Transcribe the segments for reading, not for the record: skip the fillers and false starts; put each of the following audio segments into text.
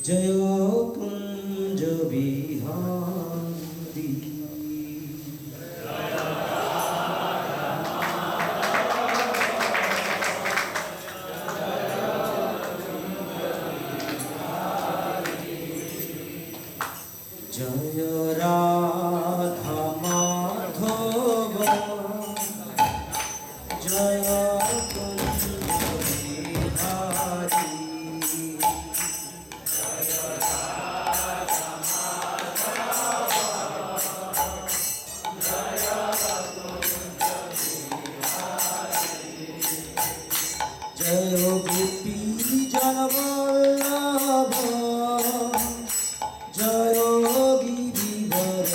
জয় কুঞ্জ বিহারী। জয় রাধা মাধব জয় কুঞ্জ বিহারী। জয় গোপী জনবল্লভ জয় গিরিধরধারী।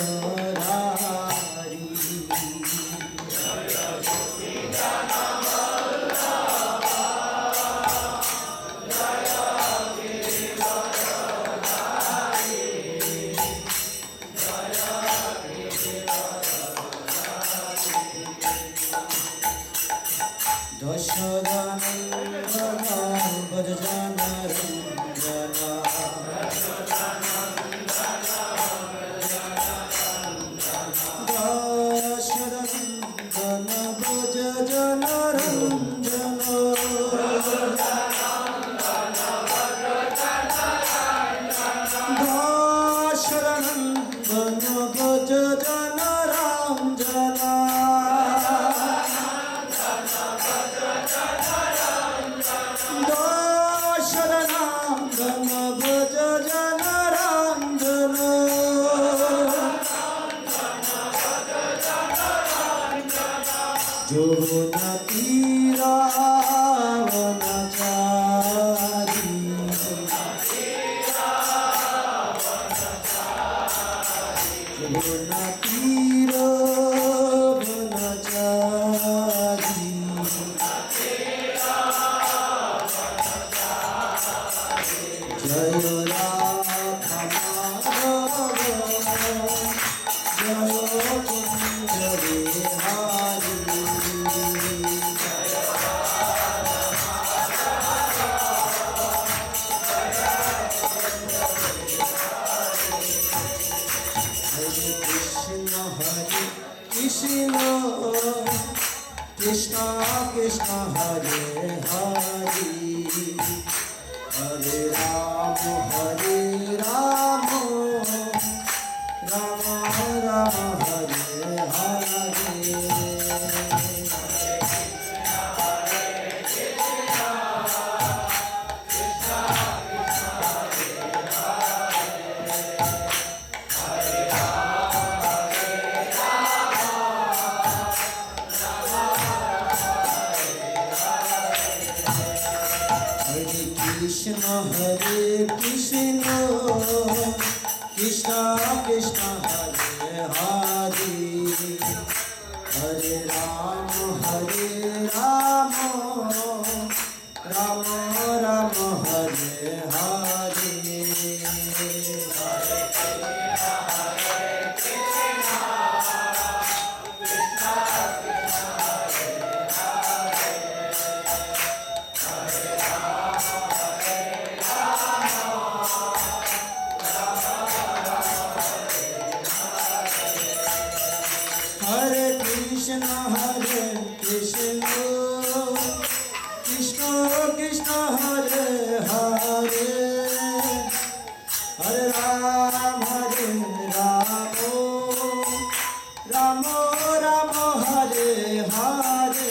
দশদানন্দন ব্রজজনরঞ্জন দশদানন্দন ব্রজজনরঞ্জন দশদানন্দন ব্রজজনরঞ্জন দশরনান্দন ব্রজজনরঞ্জন যৌবনতীরাবনচারী যৌবনতীরাবনচারী। জয় রাধা মাধব জয় কুঞ্জ বিহারী। হরে কৃষ্ণ কৃষ্ণ কৃষ্ণ হরে হরে হরে রাম রাম রাম হরে হরে। হরে কৃষ্ণ কৃষ্ণ কৃষ্ণ হরে হরে হরে রাম রাম রাম হরে হরে। হরে Krishna Krishna Krishna Hare Hare Hare Ram Ram Ram Hare Hare.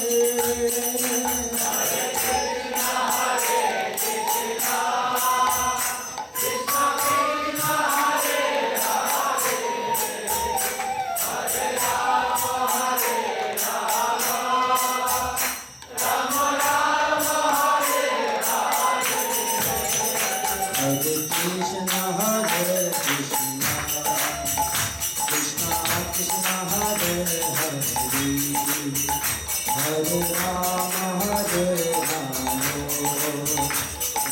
Hare Krishna Krishna Krishna Hare Hare Hare Rama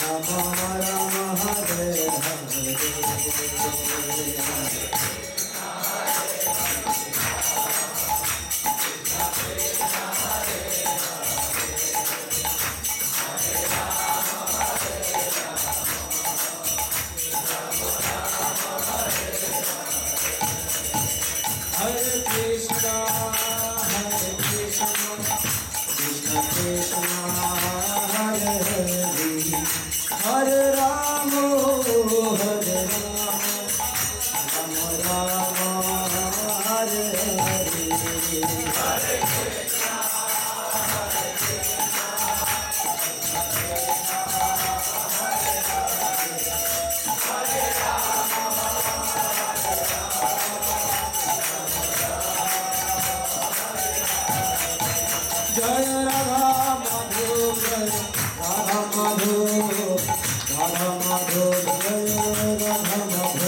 Rama Rama Hare Hare. জয় রাধা মাধব জয় রাধা মাধব রাধা মাধব জয় রাধা মাধব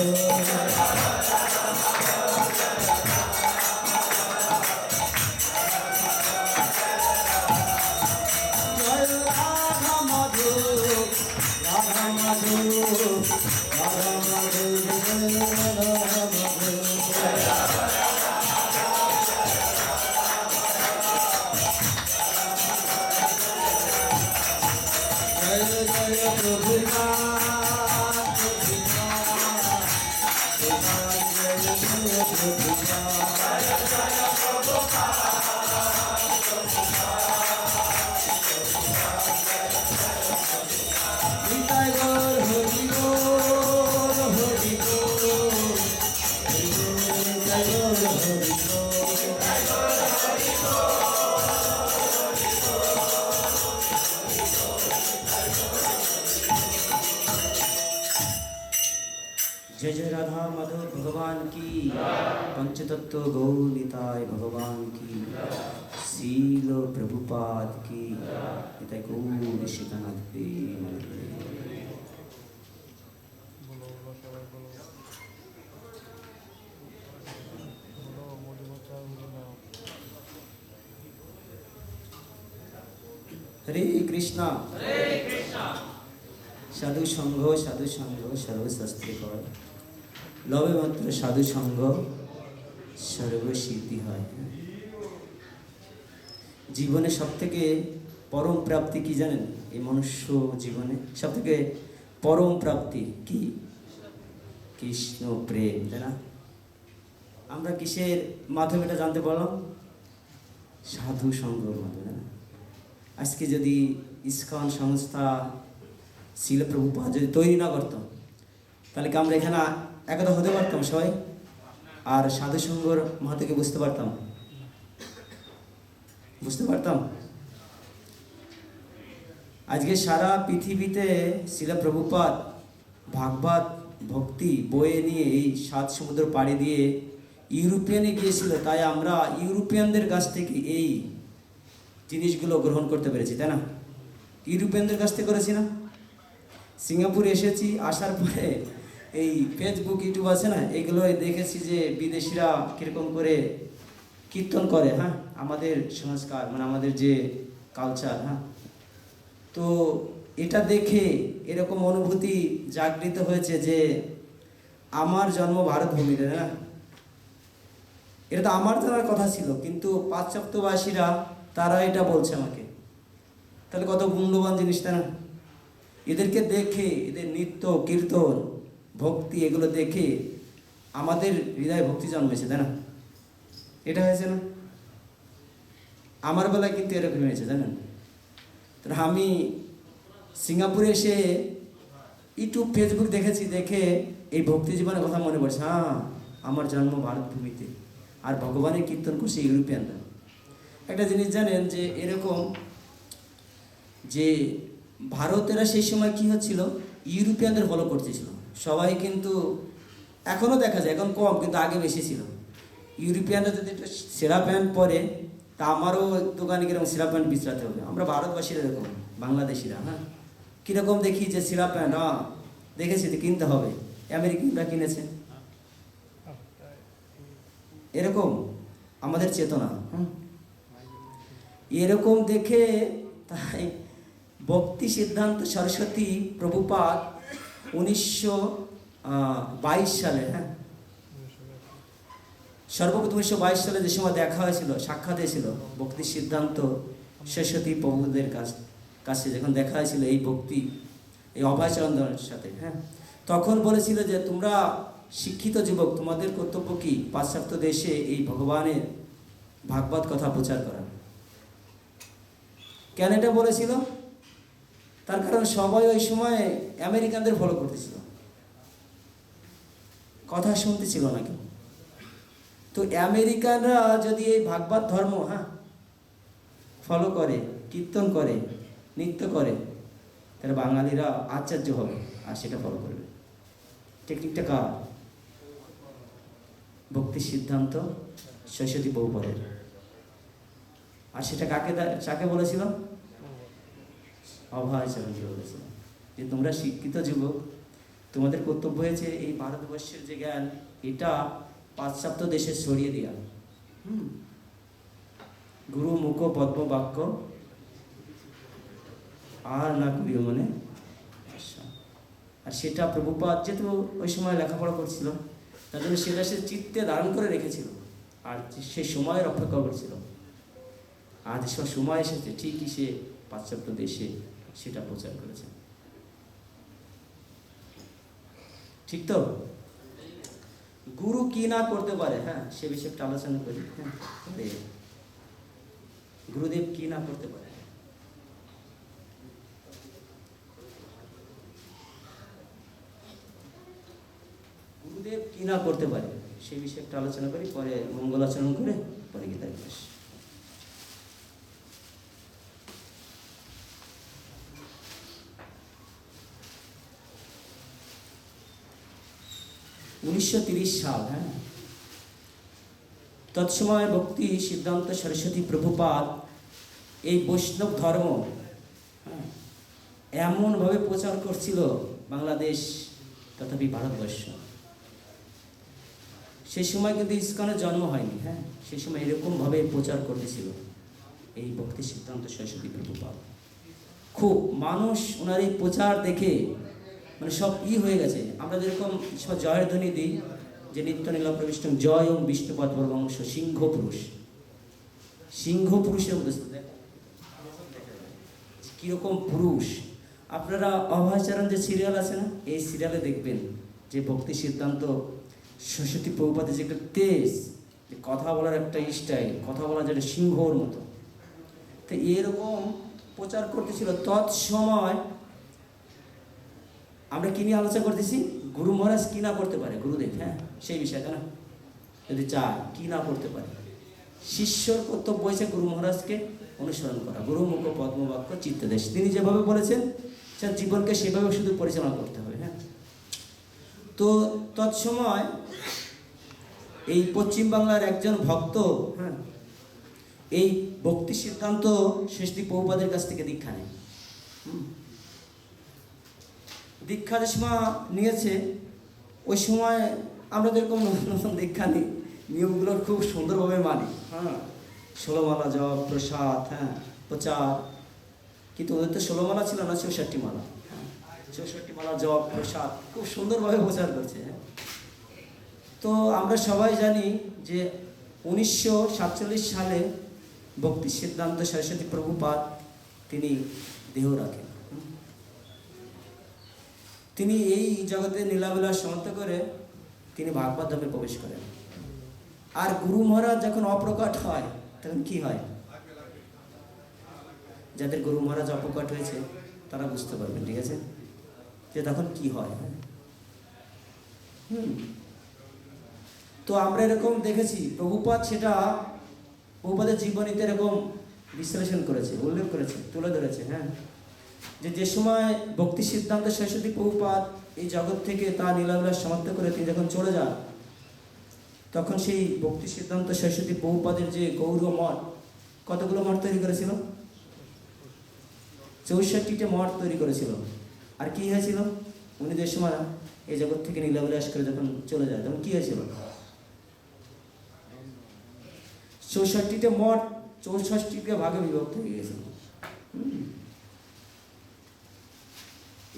जय जय राधा माधव भगवान की पंचतत्व गौनिताय भगवान की शील प्रभुपाद की निताय गौर शीतनाथ प्रेम हरे कृष्णा साधु संघ सर्वशास्त्रे कय लवे मात्र साधु संघ सर्वसिद्धि হয় জীবনে সবথেকে পরম প্রাপ্তি কি জানেন? এই মনুষ্য জীবনে সবথেকে পরম প্রাপ্তি কি? কৃষ্ণ প্রেম, তাই না? আমরা কিসের মাধ্যমে এটা জানতে পারলাম? সাধু সঙ্গের মাধ্যমে। আজকে যদি ইসকন সংস্থা শিল প্রভুপাদ যদি তৈরি না করতাম তাহলে কি আমরা এখানে একতা হতে পারতাম সবাই? আর সাধু সঙ্গর মাহাত্ম্যকে বুঝতে পারতাম? আজকে সারা পৃথিবীতে শিল প্রভুপাদ ভাগবত ভক্তি বয়ে নিয়ে এই 7 সমুদ্র পাড়ি দিয়ে ইউরোপিয়ানে গিয়েছিল, তাই আমরা ইউরোপিয়ানদের কাছ থেকে এই জিনিসগুলো গ্রহণ করতে পেরেছি, তাই না? ইউরোপিয়ানদের কাছ থেকে করেছি না? সিঙ্গাপুরে এসেছি, আসার পরে এই ফেসবুক ইউটিউব আছে না, এগুলো দেখেছি যে বিদেশিরা কীরকম করে কীর্তন করে, হ্যাঁ, আমাদের সংস্কার মানে আমাদের যে কালচার, হ্যাঁ, তো এটা দেখে এরকম অনুভূতি জাগৃত হয়েছে যে আমার জন্ম ভারত ভূমিতে, না? এটা তো আমার জানার কথা ছিল, কিন্তু পাশ্চাত্যবাসীরা তারা এটা বলছে আমাকে। তাহলে কত মূল্যবান জিনিস, তাই না? এদেরকে দেখে, এদের নৃত্য কীর্তন ভক্তি এগুলো দেখে আমাদের হৃদয়ে ভক্তি জন্মেছে, তাই না? এটা হয়েছে না? আমার বেলায় কিন্তু এরকম হয়েছে, জানেন? তো আমি সিঙ্গাপুরে এসে ইউটিউব ফেসবুক দেখেছি, দেখে এই ভক্তি জীবনের কথা মনে পড়ছে। হ্যাঁ, আমার জন্ম ভারত ভূমিতে, আর ভগবানের কীর্তন করছে ইউরোপিয়ানরা। একটা জিনিস জানেন যে এরকম যে ভারতেরা সেই সময় কি হচ্ছিল, ইউরোপিয়ানদের ফলো করতেছিল সবাই, কিন্তু এখনও দেখা যায়, এখন কম, কিন্তু আগে বেশি ছিল। ইউরোপিয়ানরা যদি একটা সেরা প্যান্ট পরে, তা আমারও দোকানে কিরকম সেরা প্যান্ট বিচরাতে হবে। আমরা ভারতবাসীরা এরকম, বাংলাদেশিরা, হ্যাঁ, কীরকম দেখি যে সেরা প্যান্ট, হ্যাঁ দেখেছি তো কিনতে হবে, আমেরিকানরা কিনেছে, এরকম আমাদের চেতনা। এরকম দেখে তাই ভক্তি সিদ্ধান্ত সরস্বতী প্রভুপাদ 1922 সালে, হ্যাঁ, সর্বপ্রথম 1922 সালে যে সময় দেখা হয়েছিল, সাক্ষাৎ হয়েছিল ভক্তি সিদ্ধান্ত সরস্বতী প্রভুদের কাছে, যখন দেখা হয়েছিল এই ভক্তি এই অভয়চন্দ্রের সাথে, হ্যাঁ, তখন বলেছিল যে তোমরা শিক্ষিত যুবক, তোমাদের কর্তব্য কি পাশ্চাত্য দেশে এই ভগবানের ভাগবত কথা প্রচার করা। কেন এটা বলেছিল? তার কারণ সবাই ওই সময় আমেরিকানদের ফলো করতেছিল, কথা শুনতেছিল না কেউ। তো আমেরিকানরা যদি এই ভাগবত ধর্ম, হ্যাঁ, ফলো করে, কীর্তন করে, নৃত্য করে, তাহলে বাঙালিরা আশ্চর্য হবে আর সেটা ফলো করবে। টেকনিকটা কার? ভক্তি সিদ্ধান্ত সরস্বতী প্রভুপাদের। আর সেটা কাকে বলেছিল? অভয়চরণকে বলেছিল যে তোমরা শিক্ষিত যুবক, তোমাদের কর্তব্য হয়েছে এই ভারতবর্ষের যে জ্ঞান এটা পাশ্চাত্য দেশে ছড়িয়ে দেওয়া। গুরু মুখ পদ্ম বাক্য আর না করিও মনে আশা। আর সেটা প্রভুপাদ যেহেতু ওই সময় লেখাপড়া করছিল, তার জন্য সেটা সে চিত্তে ধারণ করে রেখেছিল আর সে সময়ের অপেক্ষা করছিল। আজ সব সময় এসেছে, ঠিকই সে পাশ্চাত্য দেশে সেটা প্রচার করেছে। ঠিক তো? গুরু কি না করতে পারে, হ্যাঁ সে বিষয়ে একটু আলোচনা করি। হ্যাঁ, গুরুদেব কি না করতে পারে? গুরুদেব কি না করতে পারে সেই বিষয়ে একটু আলোচনা করি, পরে মঙ্গল আচরণ করে পরে গীতার ক্লাস। উনিশশো সাল, হ্যাঁ, তৎসময় ভক্তি সিদ্ধান্ত সরস্বতী প্রভুপাদ এই বৈষ্ণব ধর্ম এমনভাবে প্রচার করছিল বাংলাদেশ তথাপি ভারতবর্ষ। সেই সময় কিন্তু ইস্কনের জন্ম হয়নি, হ্যাঁ, সেই সময় এরকমভাবে প্রচার করতেছিল এই ভক্তি সিদ্ধান্ত সরস্বতী প্রভুপাদ। খুব মানুষ ওনার এই প্রচার দেখে মানে সব হয়ে গেছে। আমরা যেরকম সব জয়ের ধ্বনি দিই যে নিত্য নীলা প্রবিষ্ট জয় ওম বিষ্ণুপদ বংশ সিংহ পুরুষ, সিংহ পুরুষের মধ্যে কিরকম পুরুষ। আপনারা অভয়চরণ যে সিরিয়াল আছে না, এই সিরিয়ালে দেখবেন যে ভক্তি সিদ্ধান্ত সরস্বতী প্রভুপাদের যে একটা তেজ, কথা বলার একটা স্টাইল, কথা বলা যেটা সিংহর মতো, তো এরকম প্রচার করতেছিল তৎসময়। আমরা কি নিয়ে আলোচনা করতেছি? গুরু মহারাজ কি না করতে পারে, গুরুদেব, হ্যাঁ সেই বিষয়টা না, যদি চায় কি না করতে পারে। শিষ্যর কর্তব্য হয়েছে গুরু মহারাজকে অনুসরণ করা, গুরু মুখ পদ্মবাক্য চিত্তদেশ, তিনি যেভাবে বলেছেন তার জীবনকে সেভাবে শুধু পরিচালনা করতে হবে। হ্যাঁ, তো তৎসময় এই পশ্চিমবাংলার একজন ভক্ত, হ্যাঁ, এই ভক্তি সিদ্ধান্ত সরস্বতী প্রভুপাদের কাছ থেকে দীক্ষা নেয়। দীক্ষা যে সময় নিয়েছে, ওই সময় আমরা যেরকম নতুন দীক্ষা নিই, নিয়মগুলো খুব সুন্দরভাবে মানি, হ্যাঁ, 16 মালা জপ, প্রসাদ, হ্যাঁ, প্রচার। কিন্তু ওদের তো 16 মালা ছিল না, 64 মালা, 64 মালা জপ প্রসাদ খুব সুন্দরভাবে প্রচার করছে। হ্যাঁ, তো আমরা সবাই জানি যে 1947 সালে ভক্তি সিদ্ধান্ত সরস্বতী প্রভুপাদ তিনি দেহ রাখেন। তিনি এই জগতে লীলাবিলাস সমাপ্ত করে তিনি ভাগবত ধামে প্রবেশ করেন। আর গুরু মহারাজ যখন অপ্রকট হয় তখন কি হয়? যাদের গুরু মহারাজ অপ্রকট হয়েছে তারা বুঝতে পারবেন, ঠিক আছে, যে তখন কি হয়। তো আমরা এরকম দেখেছি, প্রভুপাদ সেটা প্রভুপাদের জীবনীতে এরকম বিশ্লেষণ করেছে, উল্লেখ করেছে, তুলে ধরেছে। হ্যাঁ, যে সময় ভক্তি সিদ্ধান্ত সরস্বতী প্রভুপাদ এই জগৎ থেকে তার লীলাবিলাস সমাপ্ত করে তিনি যখন চলে যান, তখন সেই ভক্তি সিদ্ধান্ত সরস্বতী প্রভুপাদের যে গৌর মঠ, কতগুলো মঠ তৈরি করেছিল? 64টা মঠ তৈরি করেছিল। আর কি হয়েছিল? উনি যে সময় এই জগৎ থেকে লীলাবিলাস করে যখন চলে যায় তখন কি হয়েছিল? 64টা মঠ 64টা ভাগে বিভক্ত হয়ে গেছিল।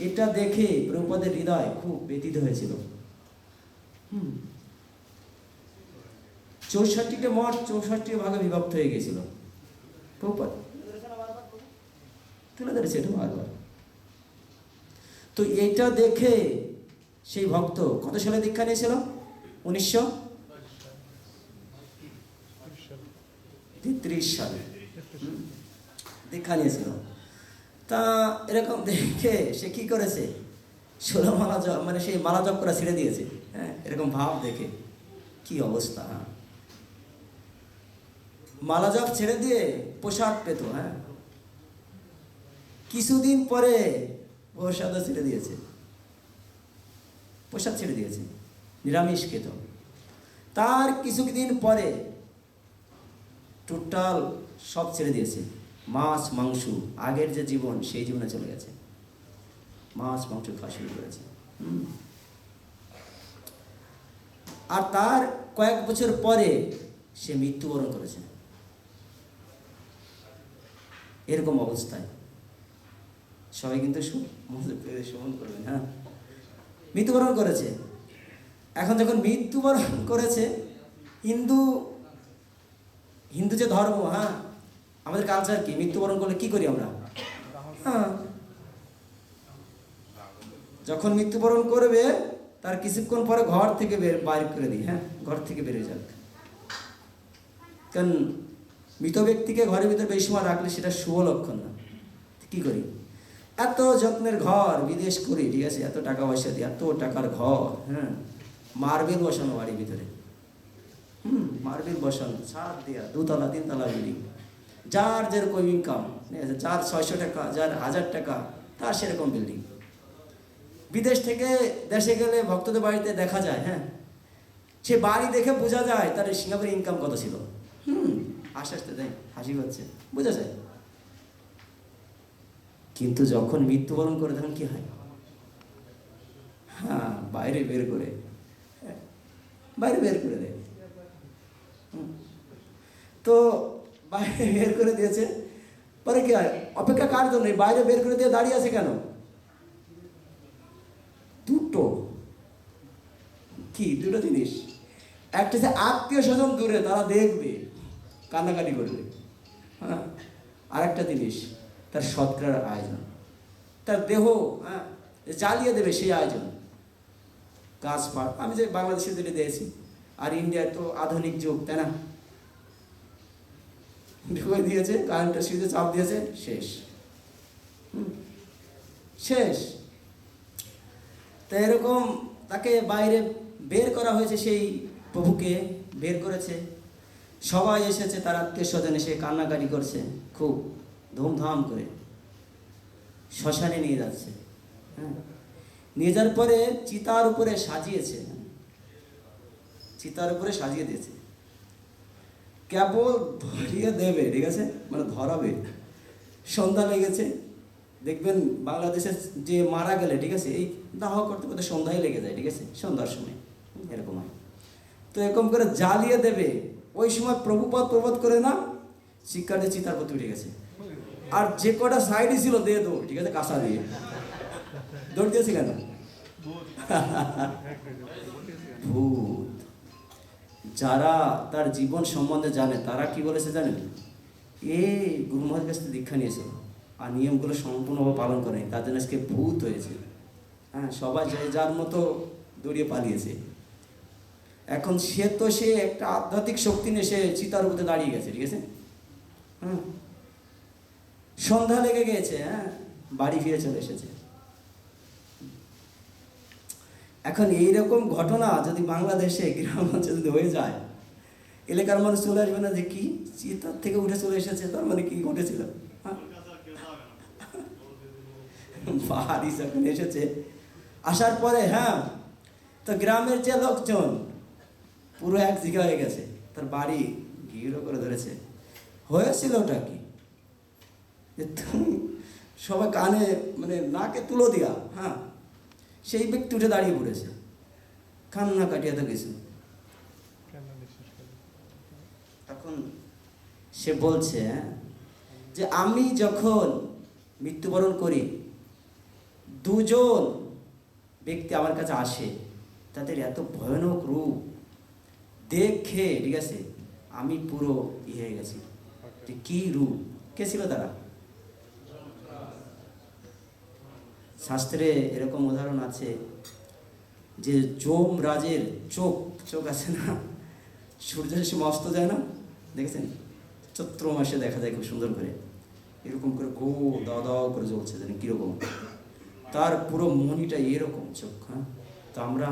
এটা দেখে প্রভুপাদের হৃদয় খুব ব্যথিত হয়েছিল। 64টা মঠ 64 ভাগে বিভক্ত হয়ে গেছিল। প্রভুপাদ তুলে ধরেছে এটা বারবার। তো এটা দেখে সেই ভক্ত কত সালে দীক্ষা নিয়েছিল? 1933 সালে দীক্ষা নিয়েছিল। তা এরকম দেখে সে কি করেছে? 16 মালা জপ, মানে সেই মালা জপ করা ছেড়ে দিয়েছে। হ্যাঁ, এরকম ভাব দেখে কি অবস্থা। হ্যাঁ, মালা জপ ছেড়ে দিয়ে প্রসাদ পেত। হ্যাঁ, কিছুদিন পরে প্রসাদও ছেড়ে দিয়েছে, প্রসাদ ছেড়ে দিয়েছে, নিরামিষ খেত। তার কিছুদিন পরে টোটাল সব ছেড়ে দিয়েছে, মাছ মাংস, আগের যে জীবন সেই জীবনে চলে গেছে, মাছ মাংস খাওয়া শুরু করেছে। আর তার কয়েক বছর পরে সে মৃত্যুবরণ করেছে এরকম অবস্থায়। সবাই কিন্তু শ্রবণ করবেন, হ্যাঁ, মৃত্যুবরণ করেছে। এখন যখন মৃত্যুবরণ করেছে, হিন্দু যে ধর্ম, হ্যাঁ, আমাদের কালচার কি, মৃত্যুবরণ করলে কি করি আমরা? হ্যাঁ, যখন মৃত্যুবরণ করবে তার কিছুক্ষণ পরে ঘর থেকে বাইর করে দিই, হ্যাঁ, ঘর থেকে বেরিয়ে যাক। কারণ মৃত ব্যক্তিকে ঘরের ভিতরে বেশি সময় রাখলে সেটা শুভ লক্ষণ না। কি করি? এত যত্নের ঘর বিদেশ করি, ঠিক আছে, এত টাকা পয়সা দিয়ে এত টাকার ঘর, হ্যাঁ, মার্বেল বসানো বাড়ির ভিতরে, মার্বেল বসানো, ছাদ দেওয়া, 2 তলা 3 তলা বিল্ডিং, যার যেরকম ইনকাম, যার 600 টাকা, যার 1000 টাকা, তার সেরকম বিল্ডিং। বিদেশ থেকে দেশে গেলে ভক্তদের বাড়িতে দেখা যায়, হ্যাঁ, সে বাড়ি দেখে বোঝা যায় তার সিঙ্গাপুরের ইনকাম কত ছিল। আস্তে আস্তে দেয়, হাসি হচ্ছে, বোঝা যায়। কিন্তু যখন মৃত্যুবরণ করে তখন কি হয়? হ্যাঁ, বাইরে বের করে দেয়। তো বাইরে বের করে দিয়েছে, পরে কি হয়? অপেক্ষা কার জন্য? বাইরে বের করে দিয়ে দাঁড়িয়ে আছে কেন? দুটো জিনিস। একটা যে আত্মীয় স্বজন দূরে, তারা দেখবে, কান্নাকাটি করবে, হ্যাঁ। আর একটা জিনিস, তার সৎকারের আয়োজন, তার দেহ, হ্যাঁ, জ্বালিয়ে দেবে সেই আয়োজন। গাছপাট, আমি যে বাংলাদেশে যেটা দিয়েছি, আর ইন্ডিয়ার তো আধুনিক যুগ, তাই না? ঢুকে দিয়েছে, কারেন্টের সুইচে চাপ দিয়েছে, শেষ, শেষ। তো এরকম তাকে বাইরে বের করা হয়েছে, সেই প্রভুকে বের করেছে, সবাই এসেছে, তার আত্মীয় স্বজন এসে কান্নাকাটি করছে, খুব ধুমধাম করে শ্মশানে নিয়ে যাচ্ছে, হ্যাঁ। নিয়ে যাওয়ার পরে চিতার উপরে সাজিয়েছে, চিতার উপরে সাজিয়ে দিয়েছে, কেবল ধরিয়ে দেবে, ঠিক আছে, মানে ধরাবে। সন্ধ্যা লেগেছে, দেখবেন বাংলাদেশে যে মারা গেলে, ঠিক আছে, এই দাহ করতে করতে সন্ধ্যায় লেগে যায়, ঠিক আছে, সন্ধ্যার সময় এরকম হয়। তো এরকম করে জ্বালিয়ে দেবে, ওই সময় প্রভুপদ করে না, শিক্ষার্থী চিতার প্রতি উঠে গেছে, আর যে কটা সাইডই ছিল দিয়ে দৌড়, ঠিক আছে, কাঁসা দিয়ে দৌড় দিয়েছি কেন? ভূত। যারা তার জীবন সম্বন্ধে জানে, তারা কি বলেছে জানেন? গুরু মহারাজের কাছ থেকে দীক্ষা নিয়েছিল আর নিয়মগুলো সম্পূর্ণভাবে পালন করেনি, তার জন্য আজকে ভূত হয়েছে, হ্যাঁ। সবাই যার মতো দৌড়িয়ে পালিয়েছে। এখন সে একটা আধ্যাত্মিক শক্তি নিয়ে সে চিতার উপরে দাঁড়িয়ে গেছে, ঠিক আছে, হ্যাঁ। সন্ধ্যা লেগে গেছে, হ্যাঁ, বাড়ি ফিরে চলে এসেছে। এখন এইরকম ঘটনা যদি বাংলাদেশে গ্রাম অঞ্চলে যদি হয়ে যায়, এলাকার মানুষ চলে আসবে না যে কি চিতার থেকে উঠে চলে এসেছে, তার মানে কি ঘটেছিল? বাড়ি যখন এসেছে, আসার পরে, হ্যাঁ, তো গ্রামের যে লোকজন পুরো এক জায়গা হয়ে গেছে, তার বাড়ি ঘিরো করে ধরেছে। হয়েছিল ওটা কি? সবাই কানে, মানে নাকে তুলো দিয়া, হ্যাঁ, সেই ব্যক্তি উঠে দাঁড়িয়ে পড়েছে, কান্না কাটিয়ে তো কিছু। তখন সে বলছে, হ্যাঁ, যে আমি যখন মৃত্যুবরণ করি, 2 ব্যক্তি আমার কাছে আসে, তাদের এত ভয়ানক রূপ দেখে, ঠিক আছে, আমি পুরো হয়ে গেছি। কি রূপ, কে ছিল তারা? শাস্ত্রে এরকম উদাহরণ আছে যে যমরাজের চোখ আছে না, সূর্যের সময় অস্ত যায় না, দেখেছেন? চৈত্র মাসে দেখা যায় খুব সুন্দর করে, এরকম করে দাও করে জ্বলছে, জানেন কিরকম? তার পুরো মনিটা এরকম চোখ, হ্যাঁ। তো আমরা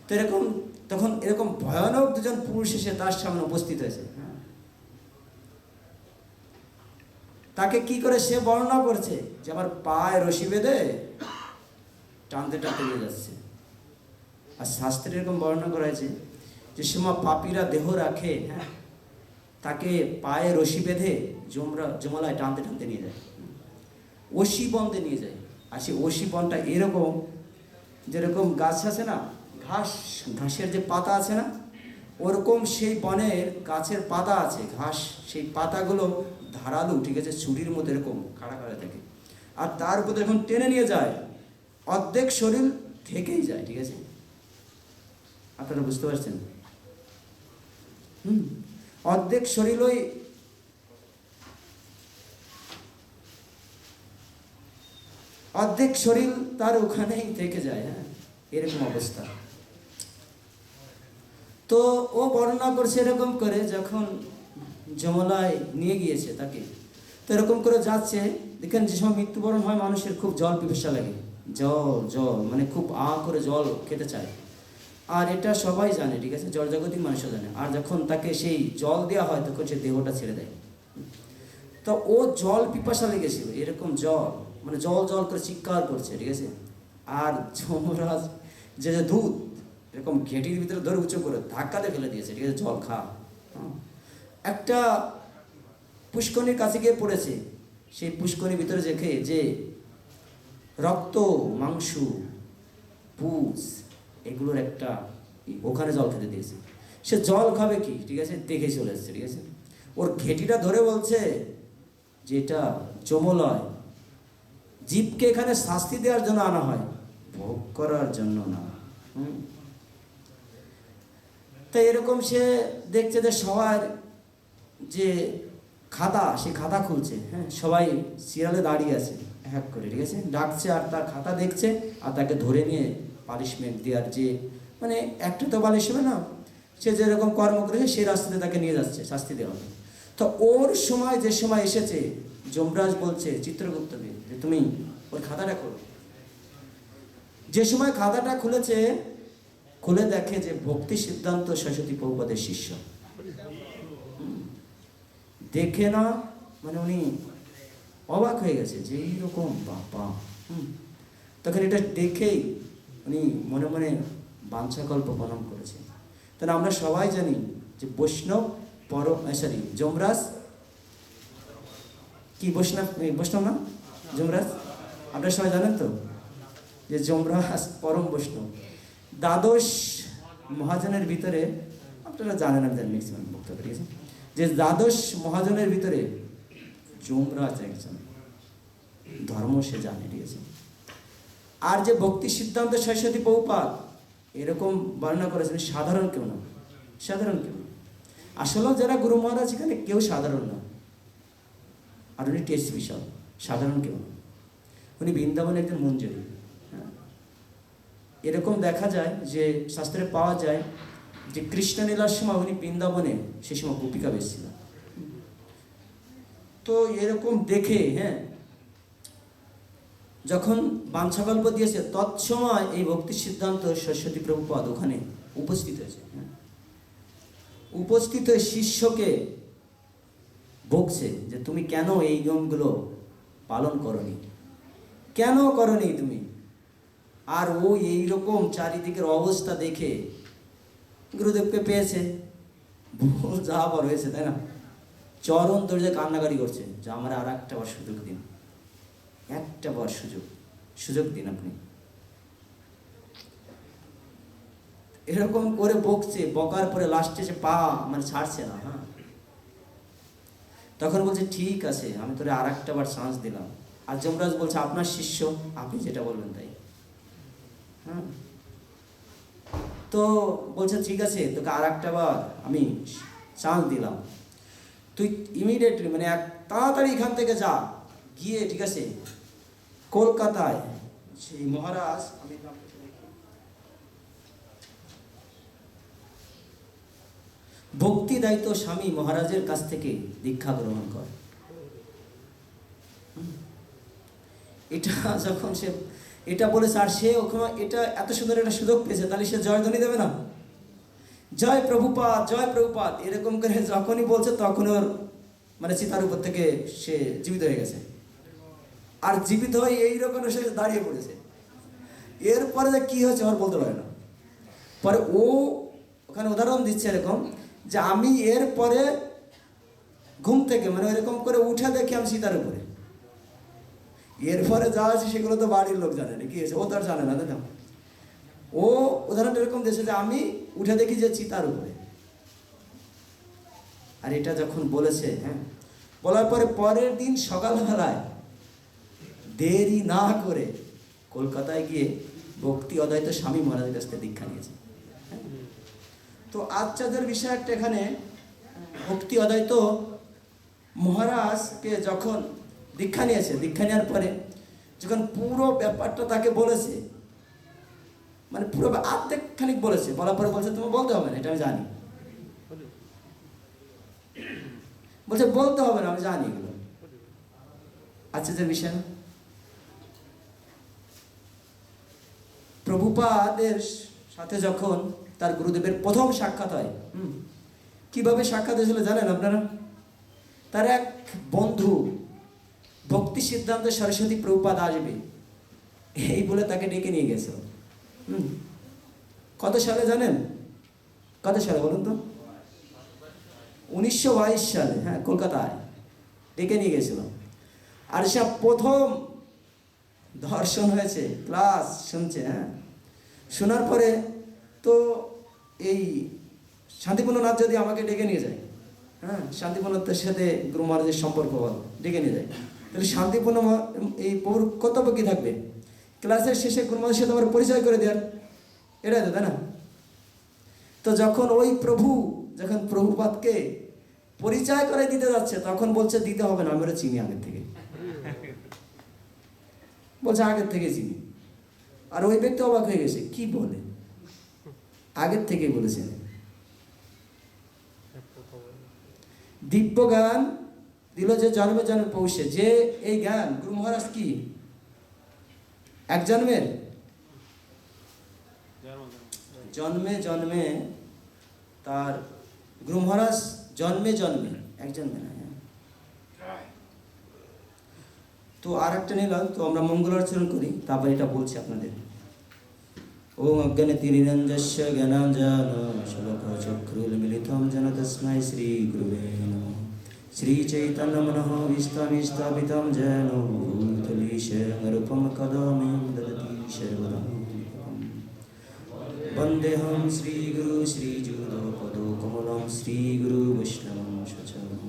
তো এরকম, তখন এরকম ভয়ানক 2 পুরুষ এসে তার সামনে উপস্থিত হয়েছে, হ্যাঁ। তাকে কি করে সে বর্ণনা করছে যে আমার পায়ে রশি বেঁধে টানতে নিয়ে যাচ্ছে। আর শাস্ত্রে এরকম বর্ণনা করা হয়েছে যে সময় পাপীরা দেহ রাখে, হ্যাঁ, তাকে পায়ে রশি বেঁধে যমলায় টানতে টানতে নিয়ে যায়, অসি বনতে নিয়ে যায়। আর সেই অসি বনটা এরকম, যেরকম গাছ আছে না, ঘাসের যে পাতা আছে না, ওরকম সেই বনের গাছের পাতা আছে, ঘাস, সেই পাতাগুলো ধারালো, ঠিক আছে, ছুরির মতো এরকম খাড়া খাড়া থাকে। আর তার উপর যখন টেনে নিয়ে যায়, অর্ধেক শরীর থেকেই যায়, ঠিক আছে। আপনারা বুঝতে পারছেন? অর্ধেক শরীর ওই অর্ধেক শরীর তার ওখানেই থেকে যায়। হ্যাঁ, এরকম অবস্থা। তো ও বর্ণনা করছে এরকম করে, যখন যমলায় নিয়ে গিয়েছে তাকে, তো এরকম করে যাচ্ছে। দেখেন, যে সময় মৃত্যুবরণ হয় মানুষের খুব জল পিপাসা লাগে, জল মানে খুব করে জল খেতে চায়। আর এটা সবাই জানে, ঠিক আছে, জড়জাগতিক মানুষও জানে। আর যখন তাকে সেই জল দেওয়া হয় তখন সে দেহটা ছেড়ে দেয়। তো ও জল পিপাসা লেগেছিল, এরকম জল মানে জল জল করে চিৎকার করছে, ঠিক আছে। আর যমরাজ যে দুধ এরকম ঘেঁটির ভিতরে ধরে উঁচু করে ধাক্কাতে ফেলে দিয়েছে, ঠিক আছে, জল খা। একটা পুষ্করণীর কাছে গিয়ে পড়েছে। সেই পুষ্করণীর ভিতরে দেখে যে রক্ত, মাংস, পুষ, এগুলোর একটা, ওখানে জল খেতে দিয়েছে। সে জল খাবে কি, ঠিক আছে, দেখে চলে এসছে, ঠিক আছে। ওর ঘেঁটিটা ধরে বলছে যে এটা যমলয়, জীবকে এখানে শাস্তি দেওয়ার জন্য আনা হয়, ভোগ করার জন্য না। তাই এরকম সে দেখছে যে সবার যে খাতা, সে খাতা খুলছে। হ্যাঁ, সবাই সিরিয়ালে দাঁড়িয়ে আছে এক করে, ঠিক আছে, ডাকছে আর তার খাতা দেখছে আর তাকে ধরে নিয়ে পানিশমেন্ট দেওয়ার, যে মানে একটা তো পালিশ হবে না, সে যেরকম কর্ম করেছে সেই রাস্তাতে তাকে নিয়ে যাচ্ছে শাস্তি দেওয়া হবে। তো ওর সময়, যে সময় এসেছে, যমরাজ বলছে চিত্রগুপ্তকে যে তুমি ওর খাতাটা খোলো। যে সময় খাতাটা খুলেছে, খুলে দেখে যে ভক্তি সিদ্ধান্ত সরস্বতী প্রভুপাদের শিষ্য। দেখে না মানে উনি অবাক হয়ে গেছে যে এইরকম বাবা। তখন এটা দেখেই উনি মনে মনে বাঞ্ছাকল্প প্রণাম করেছে। তাহলে আমরা সবাই জানি যে বৈষ্ণব যমরাজ কি বৈষ্ণব না যমরাজ, আপনারা সবাই জানেন তো যে যমরাজ পরম বৈষ্ণব। দ্বাদশ মহাজনের ভিতরে, আপনারা জানেন, আমি জানি ম্যাক্সিমাম বক্তব্য, ঠিক আছে, যে দ্বাদশ মহাজনের ভিতরে যমরাজ একজন, ধর্ম সে জানে, ঠিক আছে। আর যে ভক্তি সিদ্ধান্ত সরস্বতী প্রভুপাদ এরকম বর্ণনা করেছেন, সাধারণ কেউ না, সাধারণ কেউ না। আসলে যারা গুরু মহারাজ এখানে কেউ সাধারণ না, আর উনি টেস্ট বিশাল, সাধারণ কেউ না। উনি বৃন্দাবনে একজন মঞ্জুরি। হ্যাঁ, এরকম দেখা যায় যে শাস্ত্রে পাওয়া যায় যে কৃষ্ণ লীলার সময় উনি বৃন্দাবনে সে সময় গোপিকা বেশ ছিল। তো এরকম দেখে, হ্যাঁ, যখন বাঞ্ছাকল্প দিয়েছে তৎসময় এই ভক্তি সিদ্ধান্ত সরস্বতী প্রভুপাদ ওখানে উপস্থিত হয়েছে। হ্যাঁ, উপস্থিত হয়ে শিষ্যকে বকছে যে তুমি কেন এই নিয়মগুলো পালন করনি, কেন করনি তুমি। আর ও এইরকম চারিদিকের অবস্থা দেখে গুরুদেবকে পেয়েছে, যা বড় হয়েছে, তাই না, চরণ ধরে কান্নাকারি করছে যে আমার আর একটা বার সুযোগ দিন, একটা বার সুযোগ দিন আপনি। এরকম করে বকছে, বকার পরে লাস্টে সে পা মানে ছাড়ছে না। হ্যাঁ, তখন বলছে ঠিক আছে, আমি তোরে আর একটা বার চান্স দিলাম। আর যমরাজ বলছে আপনার শিষ্য, আপনি যেটা বলবেন তাই। হ্যাঁ, তো বলছে ঠিক আছে, তোকে আর একটা বার আমি চান্স দিলাম, তুই ইমিডিয়েটলি মানে তাড়াতাড়ি এখান থেকে যা, গিয়ে, ঠিক আছে, কলকাতায় সেই মহারাজ, আমি ভক্তি দায়িত্ব স্বামী মহারাজের কাছ থেকে দীক্ষা গ্রহণ কর। এটা যখন সে এটা বলেছে, আর সে ওখানে এটা এত সুন্দর একটা সুযোগ পেয়েছে, তাহলে সে জয়ধ্বনি দেবে না, জয় প্রভুপাদ, জয় প্রভুপাদ, এরকম করে যখনই বলছে তখন ওর মানে চিতার উপর থেকে সে জীবিত হয়ে গেছে। আর জীবিত হয়ে এইরকম সে দাঁড়িয়ে পড়েছে। এরপরে যে কী হয়েছে ওর বলতে পারে না। পরে ও ওখানে উদাহরণ দিচ্ছে এরকম যে আমি এরপরে ঘুম থেকে, মানে এরকম করে উঠে দেখি আমি সীতার উপরে। এরপরে যা আছে সেগুলো তো বাড়ির লোক জানে না, কি হয়েছে ও তো আর জানে না, দাদা। ও উদাহরণটা এরকম দিয়েছে যে আমি উঠে দেখি যে চিতার উপরে। আর এটা যখন বলেছে, হ্যাঁ, বলার পরে পরের দিন সকালবেলায় দেরি না করে কলকাতায় গিয়ে ভক্তি অদ্বৈত স্বামী মহারাজের কাছ থেকে দীক্ষা নিয়েছে। তো আচার্যের বিষয় একটা এখানে, ভক্তি অদ্বৈত মহারাজকে যখন দীক্ষা নিয়েছে, দীক্ষা নেওয়ার পরে যখন পুরো ব্যাপারটা তাকে বলেছে, মানে পুরো অর্ধেক খানিক বলেছে, বলার পরে বলছে তোমার বলতে হবে না, এটা আমি জানি। বলছে বলতে হবে না, আমি জানি এগুলো। আচার্যের বিষয় না। প্রভুপাদের সাথে যখন তার গুরুদেবের প্রথম সাক্ষাৎ হয়, কিভাবে সাক্ষাৎ হয়েছিল জানেন আপনারা? তার এক বন্ধু ভক্তি সিদ্ধান্ত সরস্বতী প্রভুপাদ আসবে এই বলে তাকে ডেকে নিয়ে গেছিল। কত সালে জানেন? কত সালে বলুন তো? 1922 সালে, হ্যাঁ, কলকাতায় ডেকে নিয়ে গেছিল। আর সে প্রথম দর্শন হয়েছে, ক্লাস শুনছে, হ্যাঁ। শোনার পরে তো এই শান্তিপূর্ণনাথ যদি আমাকে ডেকে নিয়ে যায়, হ্যাঁ, শান্তিপূর্ণনাথের সাথে গুরু মহারাজের সম্পর্ক ডেকে নিয়ে যায়, তাহলে শান্তিপূর্ণ এই প্রভুর কর্তব্য কী থাকবে? ক্লাসের শেষে গুরু মহারাজের সাথে আমার পরিচয় করে দেওয়ার, এটাই তো, তাই না? তো যখন ওই প্রভু যখন প্রভুপাদকে পরিচয় করে দিতে যাচ্ছে, তখন বলছে দিতে হবে না, আমরা চিনি আগের থেকে। বলছে আগের থেকে চিনি। আর ওই ব্যক্তি অবাক হয়ে গেছে, কি বলে আগের থেকে বলেছেন। দিব্য জ্ঞান দিল যে জন্মে জন্মে পৌঁছে, যে এই জ্ঞান গুরু মহারাজ কি এক জন্মের, জন্মে জন্মে তার গুরু মহারাজ জন্মে জন্মে এক জন্মে না। তো আর একটা নিলাম, তো আমরা মঙ্গলাচরণ করি, তারপর এটা বলছি আপনাদের। ওম অজ্ঞানতিরিরঞ্জস্য জ্ঞানাঞ্জন শলাকাচক্ষুর্মিলিতং যেন তস্मै শ্রী গুরুবে নমঃ। শ্রী চৈতন্য মনঃ বিস্তামি স্থাপিতং যেন ভূতলে স্বয়ং কদা মह्यं দদতি সর্বদা। वन्देऽहं श्रीगुरु श्रीयुतपदकमलं श्रीगुरु वैष्णवं सचरं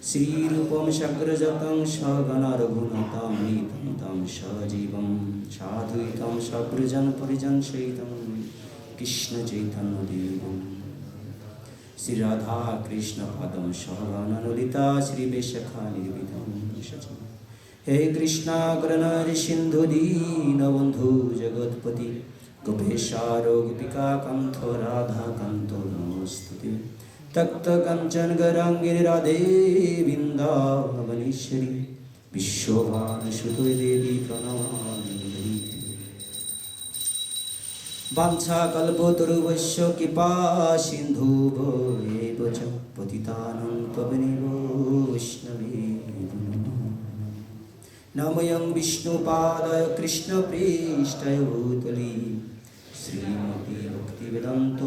श्रीरूपं शग्रजतं सगणा रघुनाथामृतं तं सजीवं साद्वैतं सब्रजन परिजन सहितं कृष्णचैतन्यदेवं श्रीराधा कृष्णपादं सगणा ललिता श्रीविशाखा निर्विधं सचरं। हे कृष्णा करुणा सिन्धु दीनबन्धु जगत्पति गोपेशारो गोपिका कांत राधा कांत नमोस्तुते। तप्त कंचन गौरांगी राधे वृंदावनेश्वरी विश्वभानुसुते देवी प्रणमामि। वाञ्छा कल्पतरुभ्यश्च कृपा सिन्धुभ्यो च पतितानां पावनेभ्यो वैष्णवेभ्यो नमः। विष्णुपादाय कृष्णप्रेष्ठाय भूतले श्रीमती भक्तिवेदांत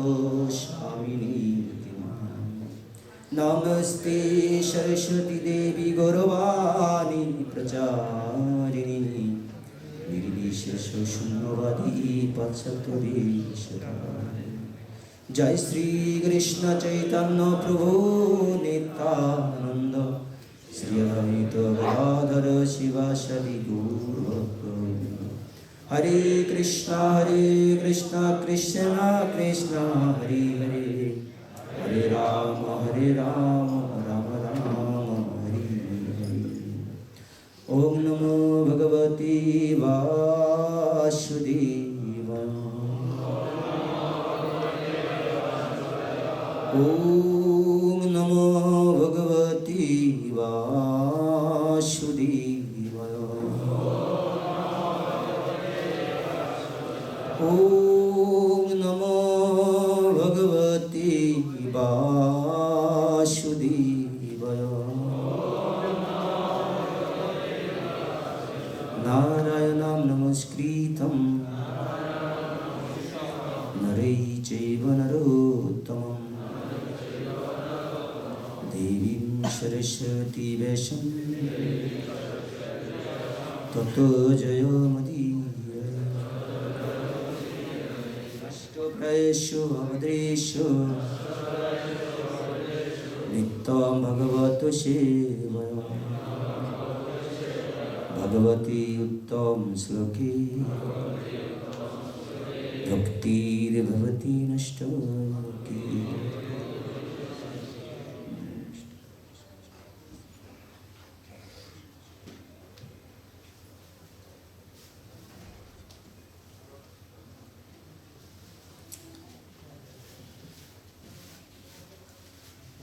स्वामिनी नमस्ते सरस्वती देवी गौरवाणी प्रचारिणी निर्विशेष शून्यवादी पाश्चात्यदेशधारिणी। जय श्री कृष्ण चैतन्य प्रभु नित्यानंद श्री अद्वैत गदाधर शिवासादि गौरभक्तवृंद। हरे कृष्णा कृष्ण कृष्ण हरे हरे, हरे राम राम राम हरे हरे। ओम नमो भगवते वासुदेवाय। ओम नमो भगवते वासुदेवाय। ओम नमो भगवते वासुदेवाय। नारायणं नमस्कृतं नरैः चैव नरोत्तमं देवीं সরস্বতী বেশম ততো জয়মদীয় অষ্টপ্রায়েষু অবদেষু নিত্যং ভগবত সেবয় ভগবতী উত্তম শ্লোকে ভক্তির্ভবতি নষ্টকে।